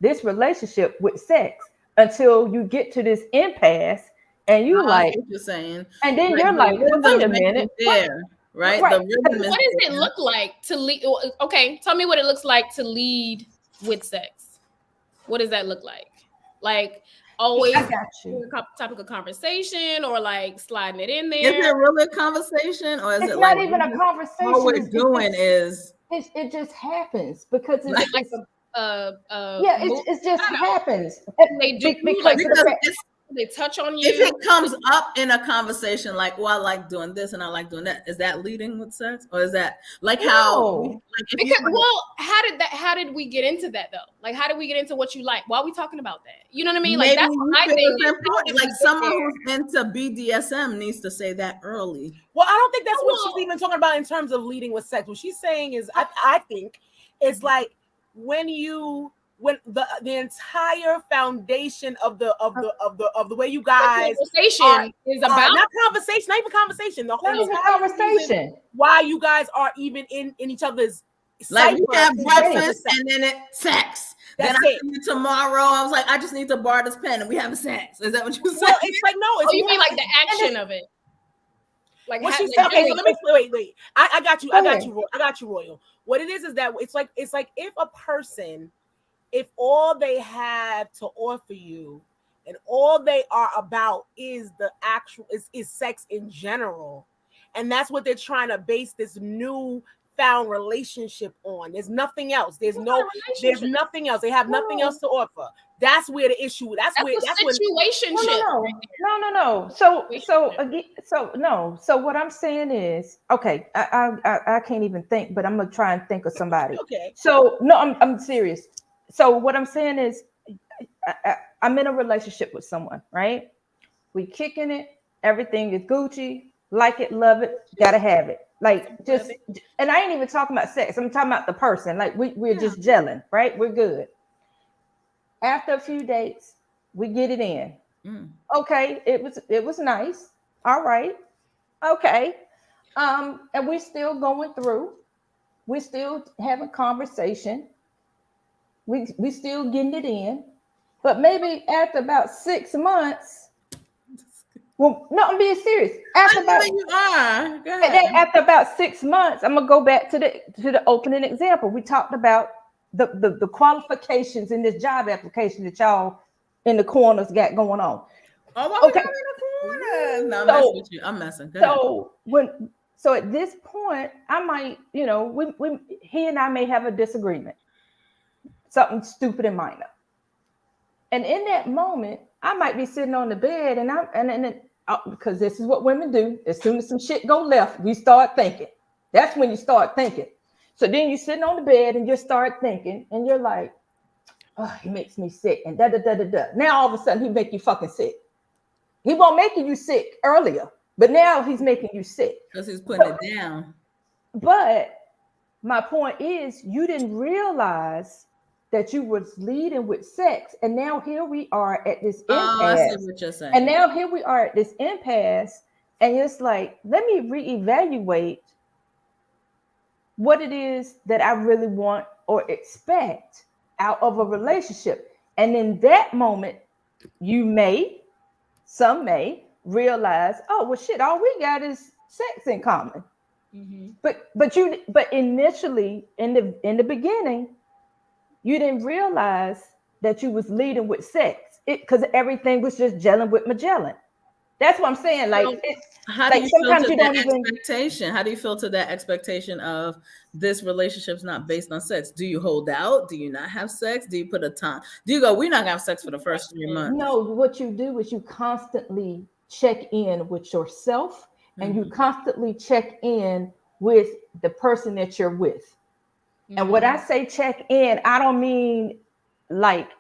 this relationship with sex until you get to this impasse and you like what you're saying. And then Like, you're like, well, wait a minute. There, right? Right. The rhythm is What does it there. look like to lead? Okay, tell me what it looks like to lead with sex. What does that look like? Like always I got you. topic of conversation or like sliding it in Is there? it really a conversation or is It's it not like even a conversation. all we're doing is it just happens because it's Like it just happens. they do Because like because it's, they touch on if you. it comes up in a conversation like, well, I like doing this and I like doing that, is that leading with sex? Or is that like how No. like if Because you, well, how did we get into that though? Like how did we get into what you like? Why are we talking about that? You know what I mean? Like maybe that's you what I feel think. it's important. Like someone who's into BDSM needs to say that early. Well, I don't think that's what she's even talking about in terms of leading with sex. What she's saying is, I think it's like when the entire foundation of the way you guys conversation is about not conversation, not even conversation. The whole Not even entire conversation. reason why you guys are even in each other's Like we cipher have is breakfast sex. and then it's sex. That's then I it. see you tomorrow. I was like, I just need to borrow this pen and we have sex. Is that what you said? Well, it's like no. It's you mean like the action of it? Like what she's like, okay, so let me wait. I got you. Go I got ahead. you. I got you, Royal. What it is that it's like if a person, if all they have to offer you and all they are about is the actual is sex in general, and that's what they're trying to base this new found relationship on. There's nothing else. There's nothing else. They have nothing else to offer. That's where the issue. That's a where situation. No. So what I'm saying is, okay, I can't even think, but I'm gonna try and think of somebody. Okay. So no, I'm serious. So what I'm saying is, I'm in a relationship with someone, right? We kicking it. Everything is Gucci. Like it, love it, gotta have it. Like just, and I ain't even talking about sex. I'm talking about the person. Like we're just gelling, right? We're good. After a few dates, we get it in. Okay, it was nice. All right. Okay. And we're still going through. We're still having conversation. We still getting it in. But maybe after about 6 months, well, no, I'm being serious. After about you are. Go ahead. after about 6 months, I'm gonna go back to the opening example. We talked about the qualifications in this job application that y'all in the corners got going on. Oh, okay. In the corner. No, I'm messing with you. I'm messing. Go ahead. So at this point, I might, he and I may have a disagreement, something stupid and minor, and in that moment, I might be sitting on the bed, and because this is what women do. As soon as some shit go left, we start thinking. That's when you start thinking. So then you're sitting on the bed and you start thinking, and you're like, oh, he makes me sick, and da. Now all of a sudden he make you fucking sick. He won't making you sick earlier, but now he's making you sick Because he's putting it down. But my point is, you didn't realize that you was leading with sex, and now here we are at this Oh, I see impasse. what you're saying. And now here we are at this impasse, and it's like, let me reevaluate what it is that I really want or expect out of a relationship. And in that moment, some may realize, oh well, shit, all we got is sex in common. Mhm. But initially in the beginning, you didn't realize that you was leading with sex, because everything was just gelling with Magellan. That's what I'm saying. Like, how do like you sometimes filter you that don't even. expectation? How do you filter that expectation of this relationship's not based on sex? Do you hold out? Do you not have sex? Do you put a time? Do you go, we're not gonna have sex for the first 3 months? No, what you do is you constantly check in with yourself, and you constantly check in with the person that you're with. And when I say check in, I don't mean like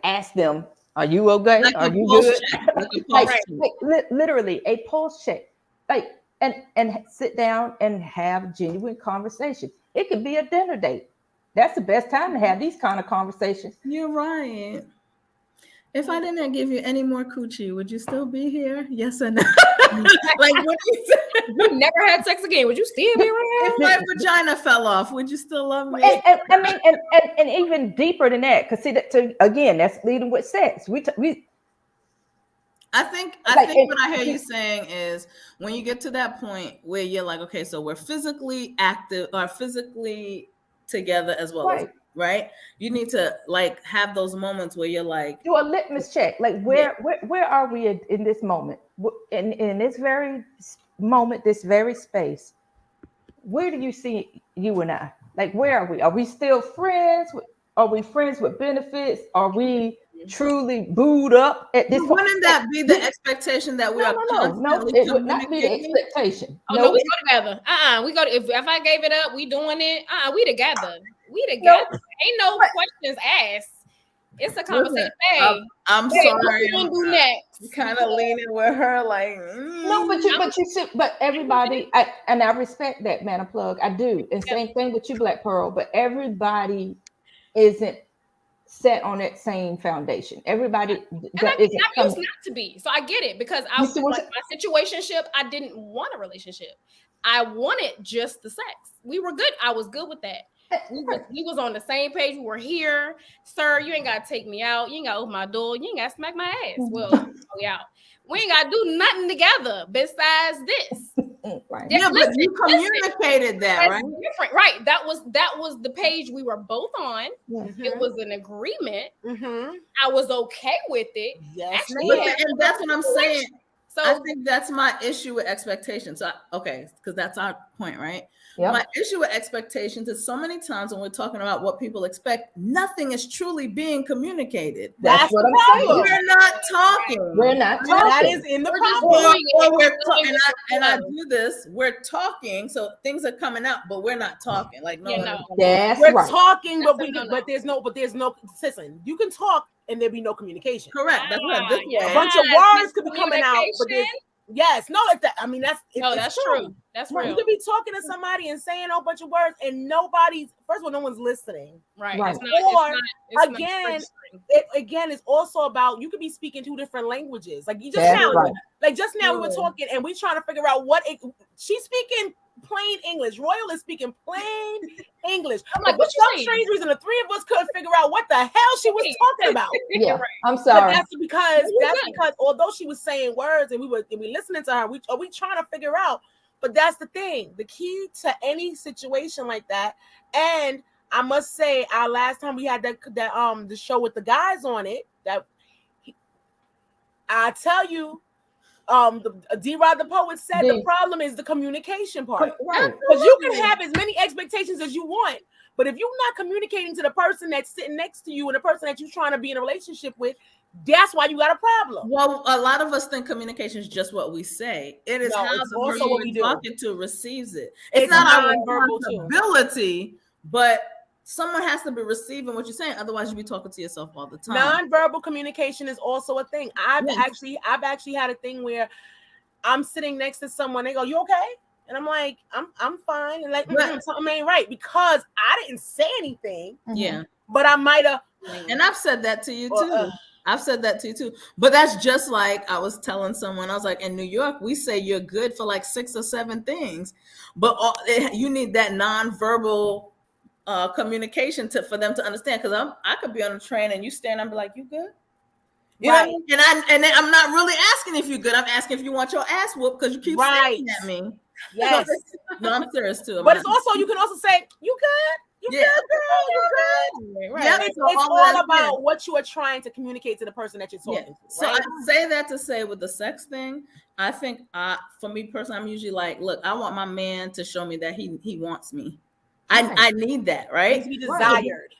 ask them, are you okay? Like Are a you pulse good? check, like a Like, pulse check. literally a pulse check. Like, and sit down and have genuine conversation. It could be a dinner date. That's the best time to have these kind of conversations. You're right. If I didn't give you any more coochie, would you still be here? Yes or no? Like, what do you say? You never had sex again. Would you still be around? If my vagina fell off, would you still love me? And I mean, and even deeper than that, because see that again, that's leading with sex. I think what I hear you saying is, when you get to that point where you're like, okay, so we're physically active or physically together as well, Right. right? You need to like have those moments where you're like, do a litmus check. Like, where are we in this moment? In this very moment, this very space, where do you see you and I? Like, where are we? Are we still friends? Are we friends with benefits? Are we truly booed up at this point? Wouldn't that be the expectation that we are No, constantly it would not be the communicating? expectation. Oh no, we go together. We go to, if I gave it up, we doing it. We together. We together. Ain't no questions asked. It's a conversation. Hey, I'm hey, sorry. what you gonna do next? Kind of leaning with her, like No, but everybody, I respect that, man. Plug, I do, and same thing with you, Black Pearl. But everybody isn't set on that same foundation. Everybody I used not to be, so I get it, because I was like, my situationship. I didn't want a relationship. I wanted just the sex. We were good. I was good with that. We was on the same page. We were here, sir. You ain't gotta take me out. You ain't gotta open my door. You ain't gotta smack my ass. Well, we out. We ain't gotta do nothing together besides this. Right. Yeah, but you communicated that, right? Different, right? That was the page we were both on. Mm-hmm. It was an agreement. Mm-hmm. I was okay with it. Yes, and that's what I'm saying. So I think that's my issue with expectations. So, okay, because that's our point, right? Yep. My issue with expectations is so many times when we're talking about what people expect, nothing is truly being communicated. That's what I'm saying. We're not talking. We're not talking. That is in the problem. And I do this. We're talking, so things are coming out, but we're not talking. Like, no, that's we're right. talking, but there's no. Listen, you can talk and there be no communication. Correct. That's what this A bunch of words could be coming out, but there's yes, no, it's that. I mean, that's true. That's real. You could be talking to somebody and saying a whole bunch of words, and nobody's. First of all, no one's listening. Right. Again, it's also about, you could be speaking two different languages. Like just now, we were talking and we trying to figure out she's speaking plain English. Royal is speaking plain English. I'm like, for some strange reason, the three of us couldn't figure out what the hell she was talking about. Yeah, I'm sorry. But that's because although she was saying words and we listening to her, we trying to figure out. But that's the thing. The key to any situation like that, and I must say, our last time we had the show with the guys on it, I tell you, D-Rod the poet said the problem is the communication part. Right. Because you can have as many expectations as you want, but if you're not communicating to the person that's sitting next to you and the person that you're trying to be in a relationship with, that's why you got a problem. Well, a lot of us think communication is just what we say. It is how the person you're talking to receives it. It's not our responsibility, but someone has to be receiving what you're saying. Otherwise, you'll be talking to yourself all the time. Non-verbal communication is also a thing. I've actually had a thing where I'm sitting next to someone. They go, "You okay?" And I'm like, I'm fine. And like, But- something ain't right because I didn't say anything, Yeah. but I might have. And I've said that to you too. Well, I've said that to you too. But that's just like I was telling someone, I was like, in New York, we say you're good for like 6 or 7 things, but you need that nonverbal communication for them to understand. Because I could be on a train and you stand and be like, you good? You know what I mean? And then I'm not really asking if you're good. I'm asking if you want your ass whooped because you keep staring at me. Yes. No, I'm serious too. But it's also, you can also say, you good? You Yeah. good, girl? You good? Right. Yeah, It's so all that is about good. what you are trying to communicate to the person that you're talking to. So Right? I say that to say with the sex thing, I think for me personally, I'm usually like, look, I want my man to show me that he wants me. I need that, Needs right? to be desired.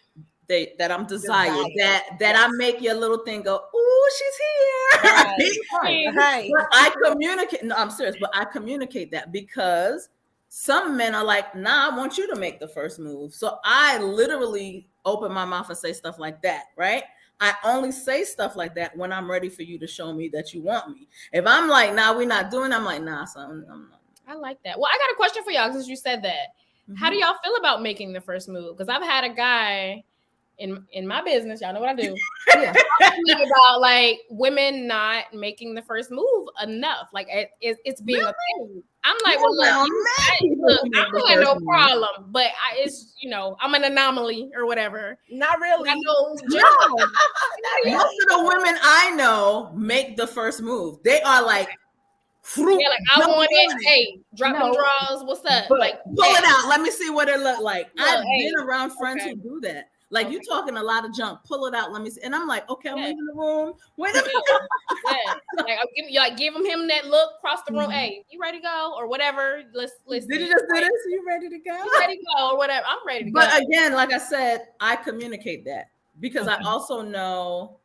That I'm desired. Desired. That I make your little thing go, ooh, she's here. Right. Right. But I communicate. No, I'm serious, but I communicate that because some men are like, nah, I want you to make the first move. So I literally open my mouth and say stuff like that, right? I only say stuff like that when I'm ready for you to show me that you want me. If I'm like, nah, we're not doing it, I'm like, nah, son, I'm not. I like that. Well, I got a question for y'all since you said that. How do y'all feel about making the first move? Because I've had a guy in my business, y'all know what I do. Yeah. Talk to me about like women not making the first move enough. Like it's being a thing. I'm like, well, look, I don't have no problem, but it's I'm an anomaly or whatever. Not really. I know. Most of the women I know make the first move. They are like, Yeah, like I want it. Hey, drop them No. drawers. What's up? But like pull it out. Let me see what it look like. Look, I've hey, been around friends okay. who do that. Like you talking a lot of junk. Pull it out. Let me see. And I'm like, okay, I'm Yeah. leaving the room. Wait a minute. Yeah, like I'm give him that look across the room. Hey, you ready to go or whatever? Let's Did you just do this? Are you ready to go? You ready to go or whatever? I'm ready to go. But again, like I said, I communicate that because I also know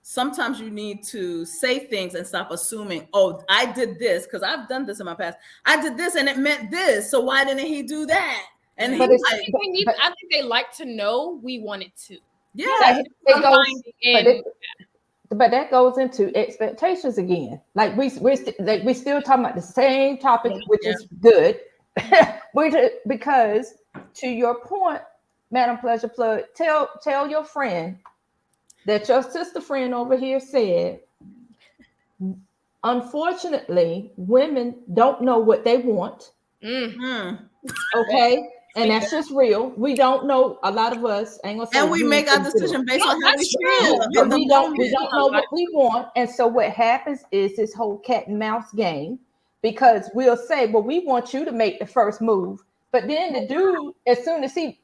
sometimes you need to say things and stop assuming, oh, I did this because I've done this in my past. I did this and it meant this. So why didn't he do that? And But he's it's- like, I think they like to know we want it to. yeah. It goes, but that goes into expectations again. Like we're still talking about the same topic, which is good. Because to your point, Madam Pleasure Plug, tell your friend that your sister friend over here said, unfortunately, women don't know what they want. Okay. And that's just real. We don't know. A lot of us ain't gonna say. And we make our decision based on how we feel. But we don't know what we want. And so what happens is this whole cat and mouse game, because we'll say, well, we want you to make the first move. But then the dude, as soon as he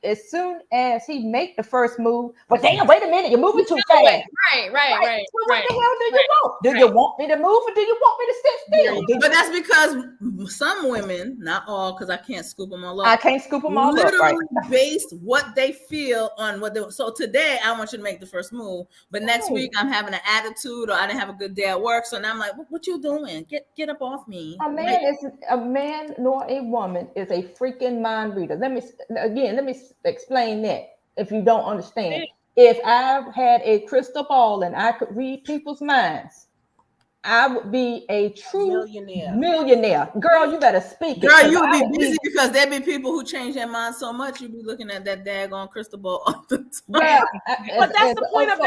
make the first move, but damn, wait a minute, you're moving too fast. Right. So what the hell do you want? Do you want me to move or do you want me to sit still? But that's because some women, not all, because I can't scoop them all up. I can't scoop them all up. Literally Right? based what they feel on what they. So today I want you to make the first move, but next week I'm having an attitude or I didn't have a good day at work. So now I'm like, what you doing? Get up off me. A man nor a woman is a freaking mind reader. Let me explain that if you don't understand. If I had a crystal ball and I could read people's minds, I would be a true millionaire. Girl, you better speak. Girl, you would be busy because there'd be people who change their mind so much you'd be looking at that daggone crystal ball all the time. Yeah, but that's the point of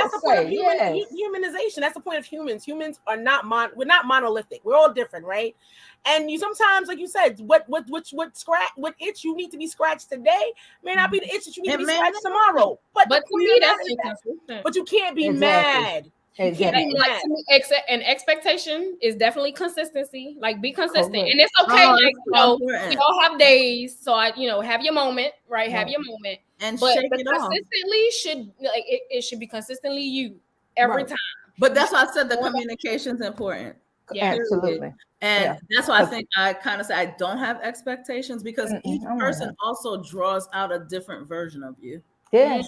humanization. That's the point of humans. Humans are not we're not monolithic. We're all different, right? And you sometimes, like you said, what itch you need to be scratched today may not be the itch that you need to be scratched tomorrow. But to me, that's inconsistent. But you can't be mad. Exactly. Like, to me, an expectation is definitely consistency. Like, be consistent, Correct. and it's okay. We all have days, so have your moment, right? Have your moment, and but shake it off. Consistently should it should be consistently you every time. But that's why I said the communication is important. Yeah, absolutely. And that's why I think I kind of say I don't have expectations because each person also draws out a different version of you. Yes.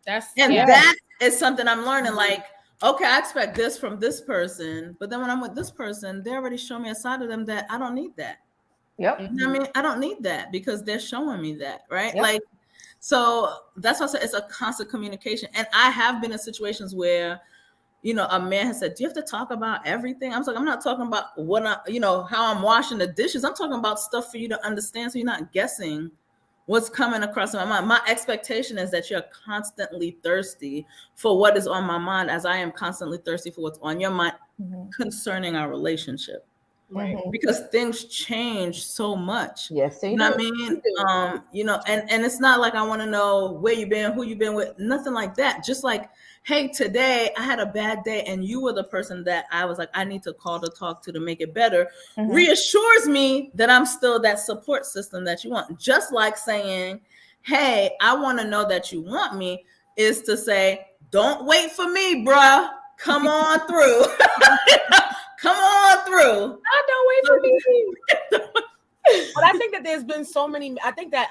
That is something I'm learning. Like, okay, I expect this from this person, but then when I'm with this person, they already show me a side of them that I don't need that. Yep. You know what I mean? I don't need that because they're showing me that, right? Yep. Like, so that's why I said it's a constant communication. And I have been in situations where, a man has said, do you have to talk about everything? I was like, I'm not talking about how I'm washing the dishes. I'm talking about stuff for you to understand, so you're not guessing what's coming across my mind. My expectation is that you're constantly thirsty for what is on my mind, as I am constantly thirsty for what's on your mind concerning our relationship. Right. Because things change so much. Yes, you know what I mean? And it's not like I want to know where you've been, who you've been with, nothing like that. Just like, hey, today I had a bad day and you were the person that I was like, I need to call to talk to make it better, reassures me that I'm still that support system that you want. Just like saying, hey, I want to know that you want me is to say, don't wait for me, bruh. Come on through. Come on through. Don't wait for me. But I think that there's been so many. I think that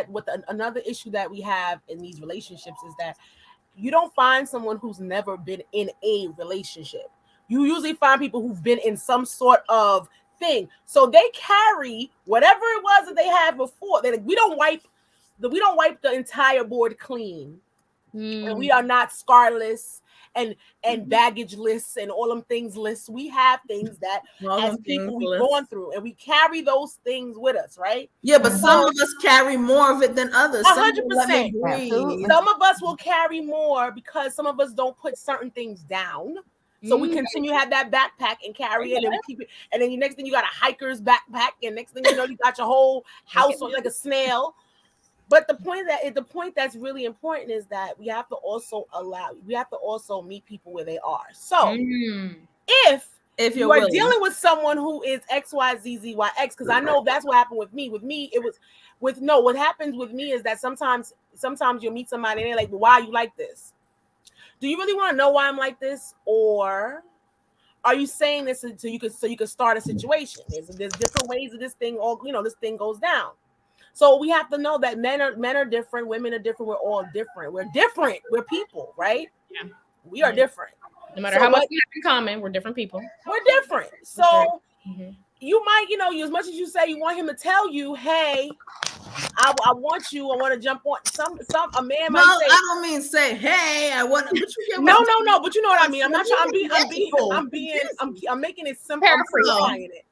with another issue that we have in these relationships is that you don't find someone who's never been in a relationship. You usually find people who've been in some sort of thing, so they carry whatever it was that they had before. We don't wipe the entire board clean, and we are not scarless and baggageless and all them things lists. We have things that as people we've gone through, and we carry those things with us, right? Yeah, but some of us carry more of it than others. 100%. Some of us will carry more because some of us don't put certain things down. So we continue to have that backpack and carry it and keep it. And then the next thing you got a hiker's backpack, and next thing you know, you got your whole house on like a snail. But the point that's really important is that we have to also meet people where they are. So if you are dealing with someone who is XYZZYX, because I know that's what happened with me. What happens with me is that sometimes you'll meet somebody and they're like, well, why are you like this? Do you really want to know why I'm like this? Or are you saying this so you can start a situation? There's different ways of this thing, this thing goes down. So we have to know that men are different, women are different, we're all different. We're different. We're people, right? Yeah. We are different. No matter how much we have in common, we're different people. We're different. So you might, as much as you say you want him to tell you, hey, I want you, I want to jump on a man might say, I don't mean say, hey, I want to, but you get no, but you know what I mean. I'm not trying, I'm making it simple. Simplifying it.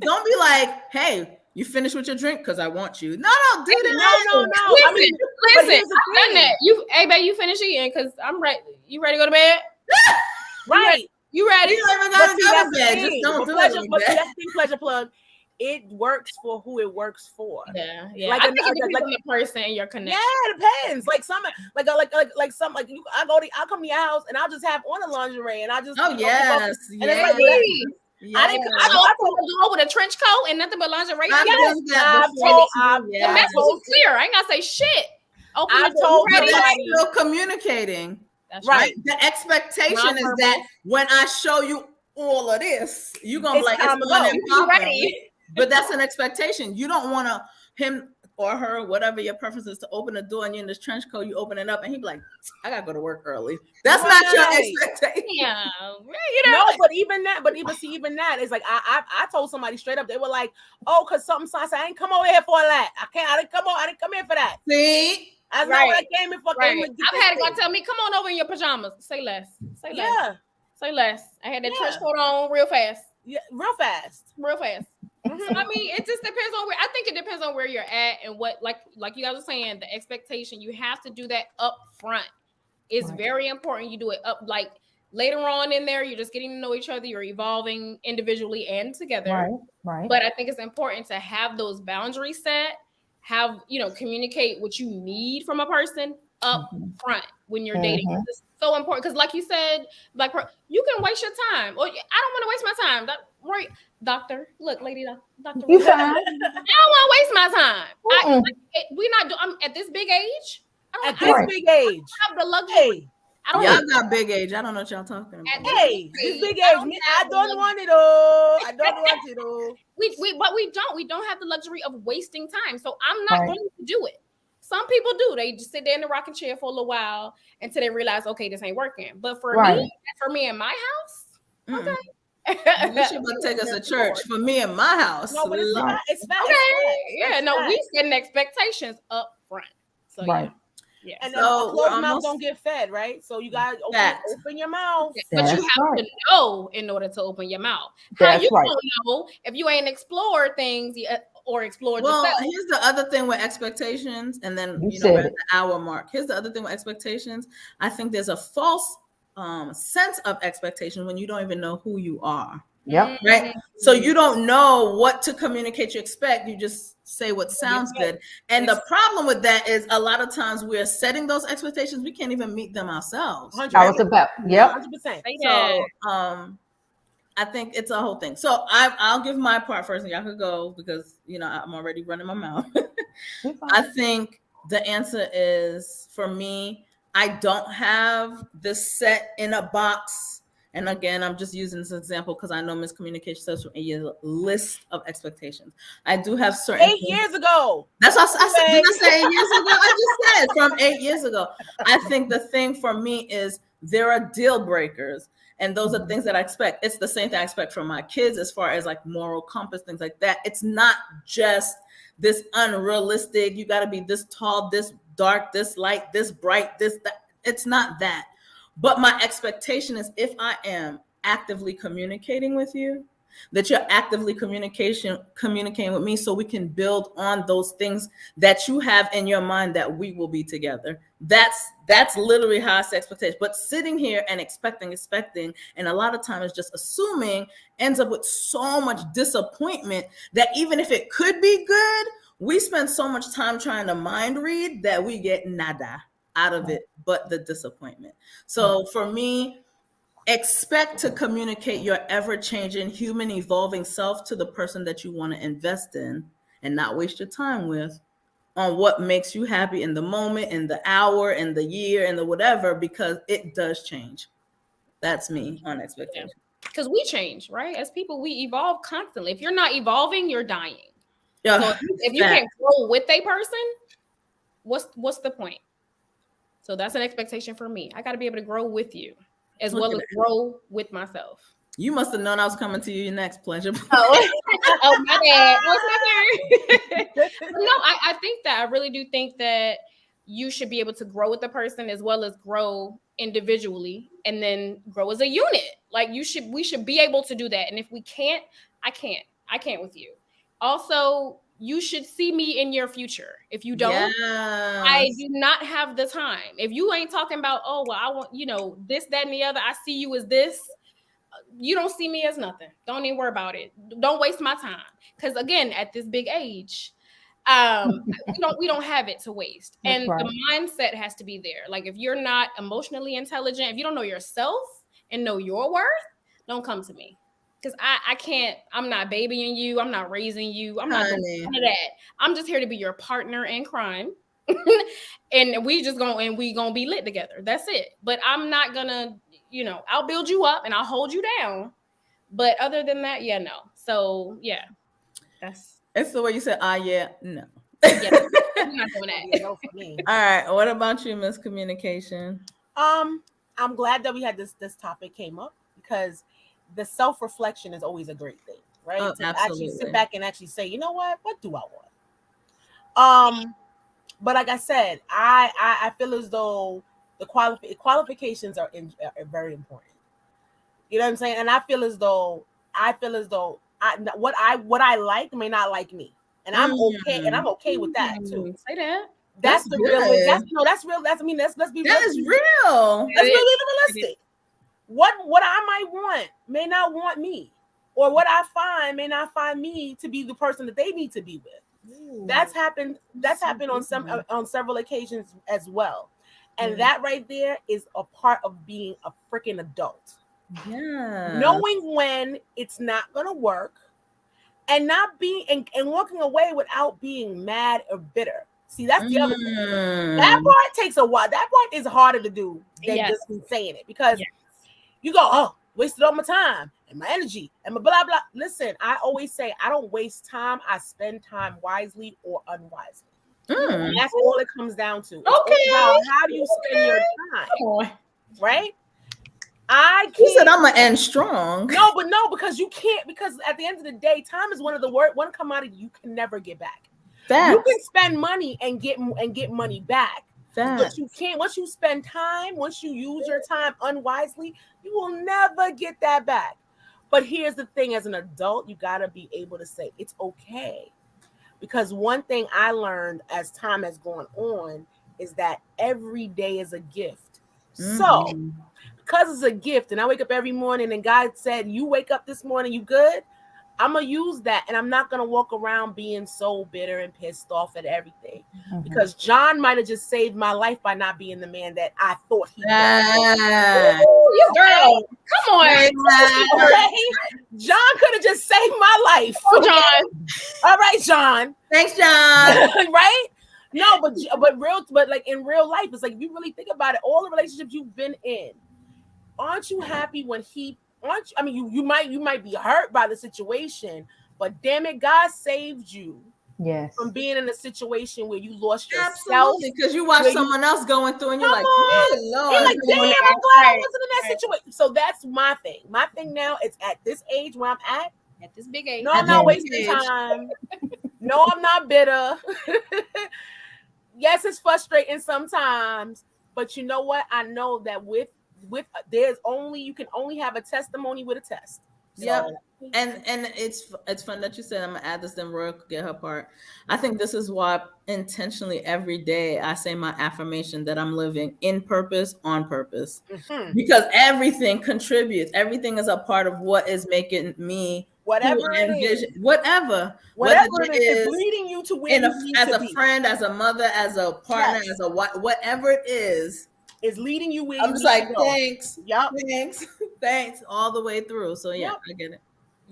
Don't be like, hey, you finished with your drink because I want you. No, do that. No. Listen, I've done that. Hey, babe, you finish eating because I'm ready. You ready to go to bed? Right. You ready? You never gotta go to bed. Just don't do it. But that's the pleasure plug. It works for who it works for. Yeah. Like I think it depends on the person and your connection. Yeah, it depends. Like some, I'll come to your house and I'll just have on the lingerie and I just and it's like I told you with a trench coat and nothing but lingerie. The message is clear. I ain't gotta say shit. I told somebody still communicating. That's right. The expectation is that when I show you all of this, you're gonna be like, it's ready. But that's an expectation. You don't want him or her, whatever your preference is, to open the door and you're in this trench coat, you open it up and he'd be like, I gotta go to work early. That's not your expectation. Yeah. No, but even that is like I told somebody straight up, they were like, oh, because something, so I said, I ain't come over here for that. I didn't come here for that. See? I know what I came in for. I've had it gonna tell me, come on over in your pajamas. Say less. Say less. Say less. I had that trench coat on real fast. Yeah, real fast. I mean, it just depends on where. I think it depends on where you're at and what, like you guys were saying, the expectation. You have to do that up front. It's very important. You do it up, like later on in there. You're just getting to know each other. You're evolving individually and together. Right. But I think it's important to have those boundaries set. Communicate what you need from a person up front when you're dating. It's so important because, like you said, like you can waste your time. Or I don't want to waste my time. Right, doctor. Look, lady, doctor. You fine? I don't want to waste my time. I'm at this big age. I have the luxury. Y'all got big age. I don't know what y'all talking about. This big age. I don't want it all. We don't have the luxury of wasting time. So I'm not going to do it. Some people do. They just sit there in the rocking chair for a little while until they realize, okay, this ain't working. But for me in my house, okay. You should take us to church for me in my house. No, but it's not. Okay. Yeah, no, we setting expectations up front. So Yeah. And So then a we're closed mouth almost- don't get fed, right? So you gotta Fact. open your mouth. But you That's have right. to know in order to open your mouth. How That's you right. don't know if you ain't explored things or explored Well, yourself? here's the other thing with expectations, and then You we're said at it. the hour mark. Here's the other thing with expectations. I think there's a false sense of expectation when you don't even know who you are. Yep. Right. So you don't know what to communicate you expect. You just say what sounds say. good. And the problem with that is a lot of times we're setting those expectations. We can't even meet them ourselves. 100%. I was about. Yep. 100%. Say that. So I think it's a whole thing. So I'll give my part first and y'all could go because I'm already running my mouth. You're fine. I think the answer is, for me, I don't have this set in a box. And again, I'm just using this example because I know miscommunication starts from 8 years list of expectations. I do have certain 8 years ago. That's what I said. Did I say 8 years ago? I just said from 8 years ago. I think the thing for me is there are deal breakers. And those are things that I expect. It's the same thing I expect from my kids as far as like moral compass, things like that. It's not just this unrealistic, you got to be this tall, this dark, this light, this bright, this, that. It's not that. But my expectation is if I am actively communicating with you, that you're actively communicating with me so we can build on those things that you have in your mind that we will be together. That's literally how I set expectations. But sitting here and expecting, and a lot of times just assuming ends up with so much disappointment that even if it could be good, we spend so much time trying to mind read that we get nada out of it but the disappointment. So for me, expect to communicate your ever-changing human evolving self to the person that you want to invest in and not waste your time with on what makes you happy in the moment, in the hour, in the year, in the whatever, because it does change. That's me on expectation. Because we change, right? As people, we evolve constantly. If you're not evolving, you're dying. Yeah, So if you can't grow with a person, what's the point? So that's an expectation for me. I got to be able to grow with you as well as grow with myself. You must have known I was coming to you next, Pleasure. Oh, my bad. No, I think that. I really do think that you should be able to grow with the person as well as grow individually and then grow as a unit. Like we should be able to do that. And if we can't, I can't with you. Also, you should see me in your future. If you don't, Yes. I do not have the time. If you ain't talking about, oh, well, I want, this, that, and the other, I see you as this. You don't see me as nothing. Don't even worry about it. Don't waste my time. Because again, at this big age, we don't have it to waste. That's and right. The mindset has to be there. Like if you're not emotionally intelligent, if you don't know yourself and know your worth, don't come to me. Because I can't, I'm not babying you. I'm not raising you. I'm not doing none of that. I'm just here to be your partner in crime. And we gonna be lit together. That's it. But I'm not gonna, I'll build you up and I'll hold you down. But other than that, yeah, no. So yeah. It's the way you said, yeah, no. Yeah, I'm not doing that. No for me. All right. What about you, miscommunication? I'm glad that we had this topic came up because the self-reflection is always a great thing, right? Oh, to absolutely. actually sit back and actually say, you know what do I want? But like I said, I feel as though the qualifications are very important. You know what I'm saying? And I feel as though what I like may not like me, and I'm okay, and I'm okay with that too. Say that. That's the real. good. That's real. Let's be. That is real. Let's be realistic. What I might want may not want me, or what I find may not find me to be the person that they need to be with. Ooh. That's happened on several occasions as well. And that right there is a part of being a freaking adult. Yeah. Knowing when it's not gonna work and not being and walking away without being mad or bitter. See, that's the other thing. That part takes a while. That part is harder to do than just saying it because you go, oh, wasted all my time and my energy and my blah, blah. Listen, I always say I don't waste time. I spend time wisely or unwisely. And that's all it comes down to. Okay. How do you spend your time? Right? You said I'm gonna end strong. No, because you can't. Because at the end of the day, time is one commodity you can never get back. Facts. You can spend money and get money back Facts. But you can't, once you spend time, once you use your time unwisely, you will never get that back. But here's the thing, as an adult, you got to be able to say it's okay. Because one thing I learned as time has gone on is that every day is a gift. So, Mhm. because it's a gift, and I wake up every morning and God said, you wake up this morning, you good? I'm going to use that, and I'm not going to walk around being so bitter and pissed off at everything. Mhm. Because John might have just saved my life by not being the man that I thought he was. Facts. Ooh, you girl, come on. Okay? John could have just saved my life. Oh, John. All right, John. Thanks, John. Right? No, but like in real life, it's like if you really think about it, all the relationships you've been in, aren't you happy when I mean, you might be hurt by the situation, but damn it, God saved you Yes. from being in a situation where you lost yourself. Absolutely, because you watch Where someone else going through and you're Come like, on. "Good Lord." You're like, damn, I'm glad I Right, wasn't in that situation. So that's my thing. My thing now is at this age where I'm at, At this big age. no, I'm At not this wasting age. time. No, I'm not bitter. Yes, it's frustrating sometimes, but you know what? I know that with you can only have a testimony with a test. Yep. So, And it's fun that you said, I'm gonna add this, then Royal could get her part. I think this is why intentionally every day I say my affirmation that I'm living in purpose, on purpose. mhm. Because everything contributes. Everything is a part of what is making me Whatever who it envision is, whatever whatever whether it is leading you to where you need as to a be, friend, as a mother, as a partner, Yes. as a whatever it is. is leading you where I'm you just need like, to go. thanks, Yup. thanks, all the way through. So yeah, Yep. I get it.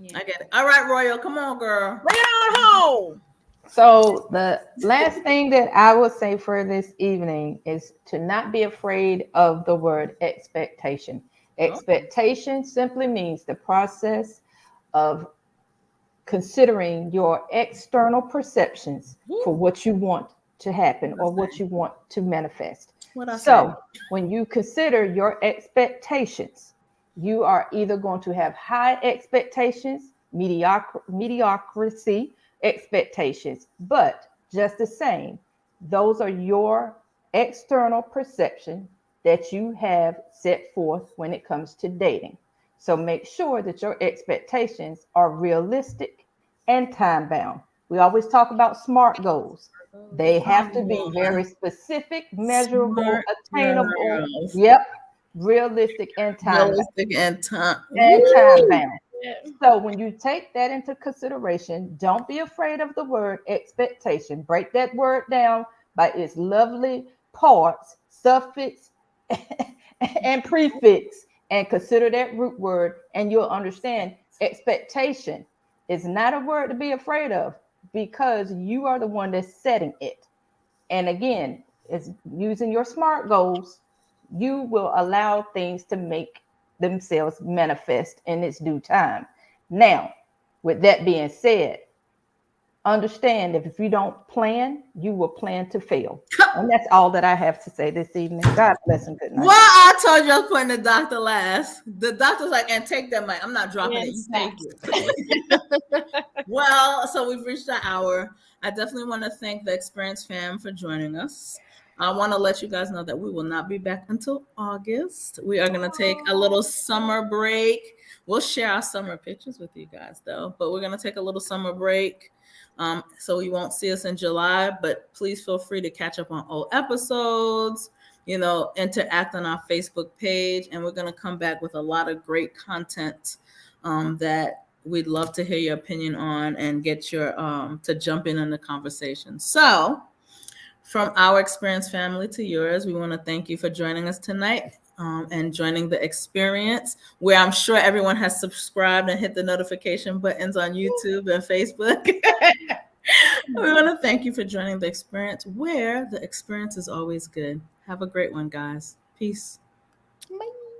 Yeah. I get it. All right, Royal, come on, girl. Bring it on home. So the last thing that I would say for this evening is to not be afraid of the word expectation. Expectation simply means the process of considering your external perceptions for what you want to happen or what you want to manifest. What I So say? when you consider your expectations, you are either going to have high expectations, mediocrity expectations, but just the same, those are your external perception that you have set forth when it comes to dating. So make sure that your expectations are realistic and time bound. We always talk about SMART goals. They have to be very specific, measurable, Smart attainable. girls. Yep, realistic and time Realistic and time. bound. So when you take that into consideration, don't be afraid of the word expectation. Break that word down by its lovely parts, suffix and prefix, and consider that root word, and you'll understand expectation is not a word to be afraid of because you are the one that's setting it. And again, it's using your SMART goals, you will allow things to make themselves manifest in its due time. Now, with that being said, understand that if you don't plan, you will plan to fail. And that's all that I have to say this evening. God bless and good night. Well, I told you I was putting the doctor last. The doctor's like, and take that mic. I'm not dropping it. You take it. Well, so we've reached the hour. I definitely want to thank the Experience fam for joining us. I want to let you guys know that we will not be back until August. We are going to take a little summer break. We'll share our summer pictures with you guys, though. But we're going to take a little summer break. So you won't see us in July, but please feel free to catch up on old episodes, interact on our Facebook page, and we're going to come back with a lot of great content that we'd love to hear your opinion on and get your to jump in the conversation. So from our Experience family to yours, we want to thank you for joining us tonight and joining the Experience, where I'm sure everyone has subscribed and hit the notification buttons on YouTube and Facebook. We want to thank you for joining the Experience, where the experience is always good. Have a great one, guys. Peace.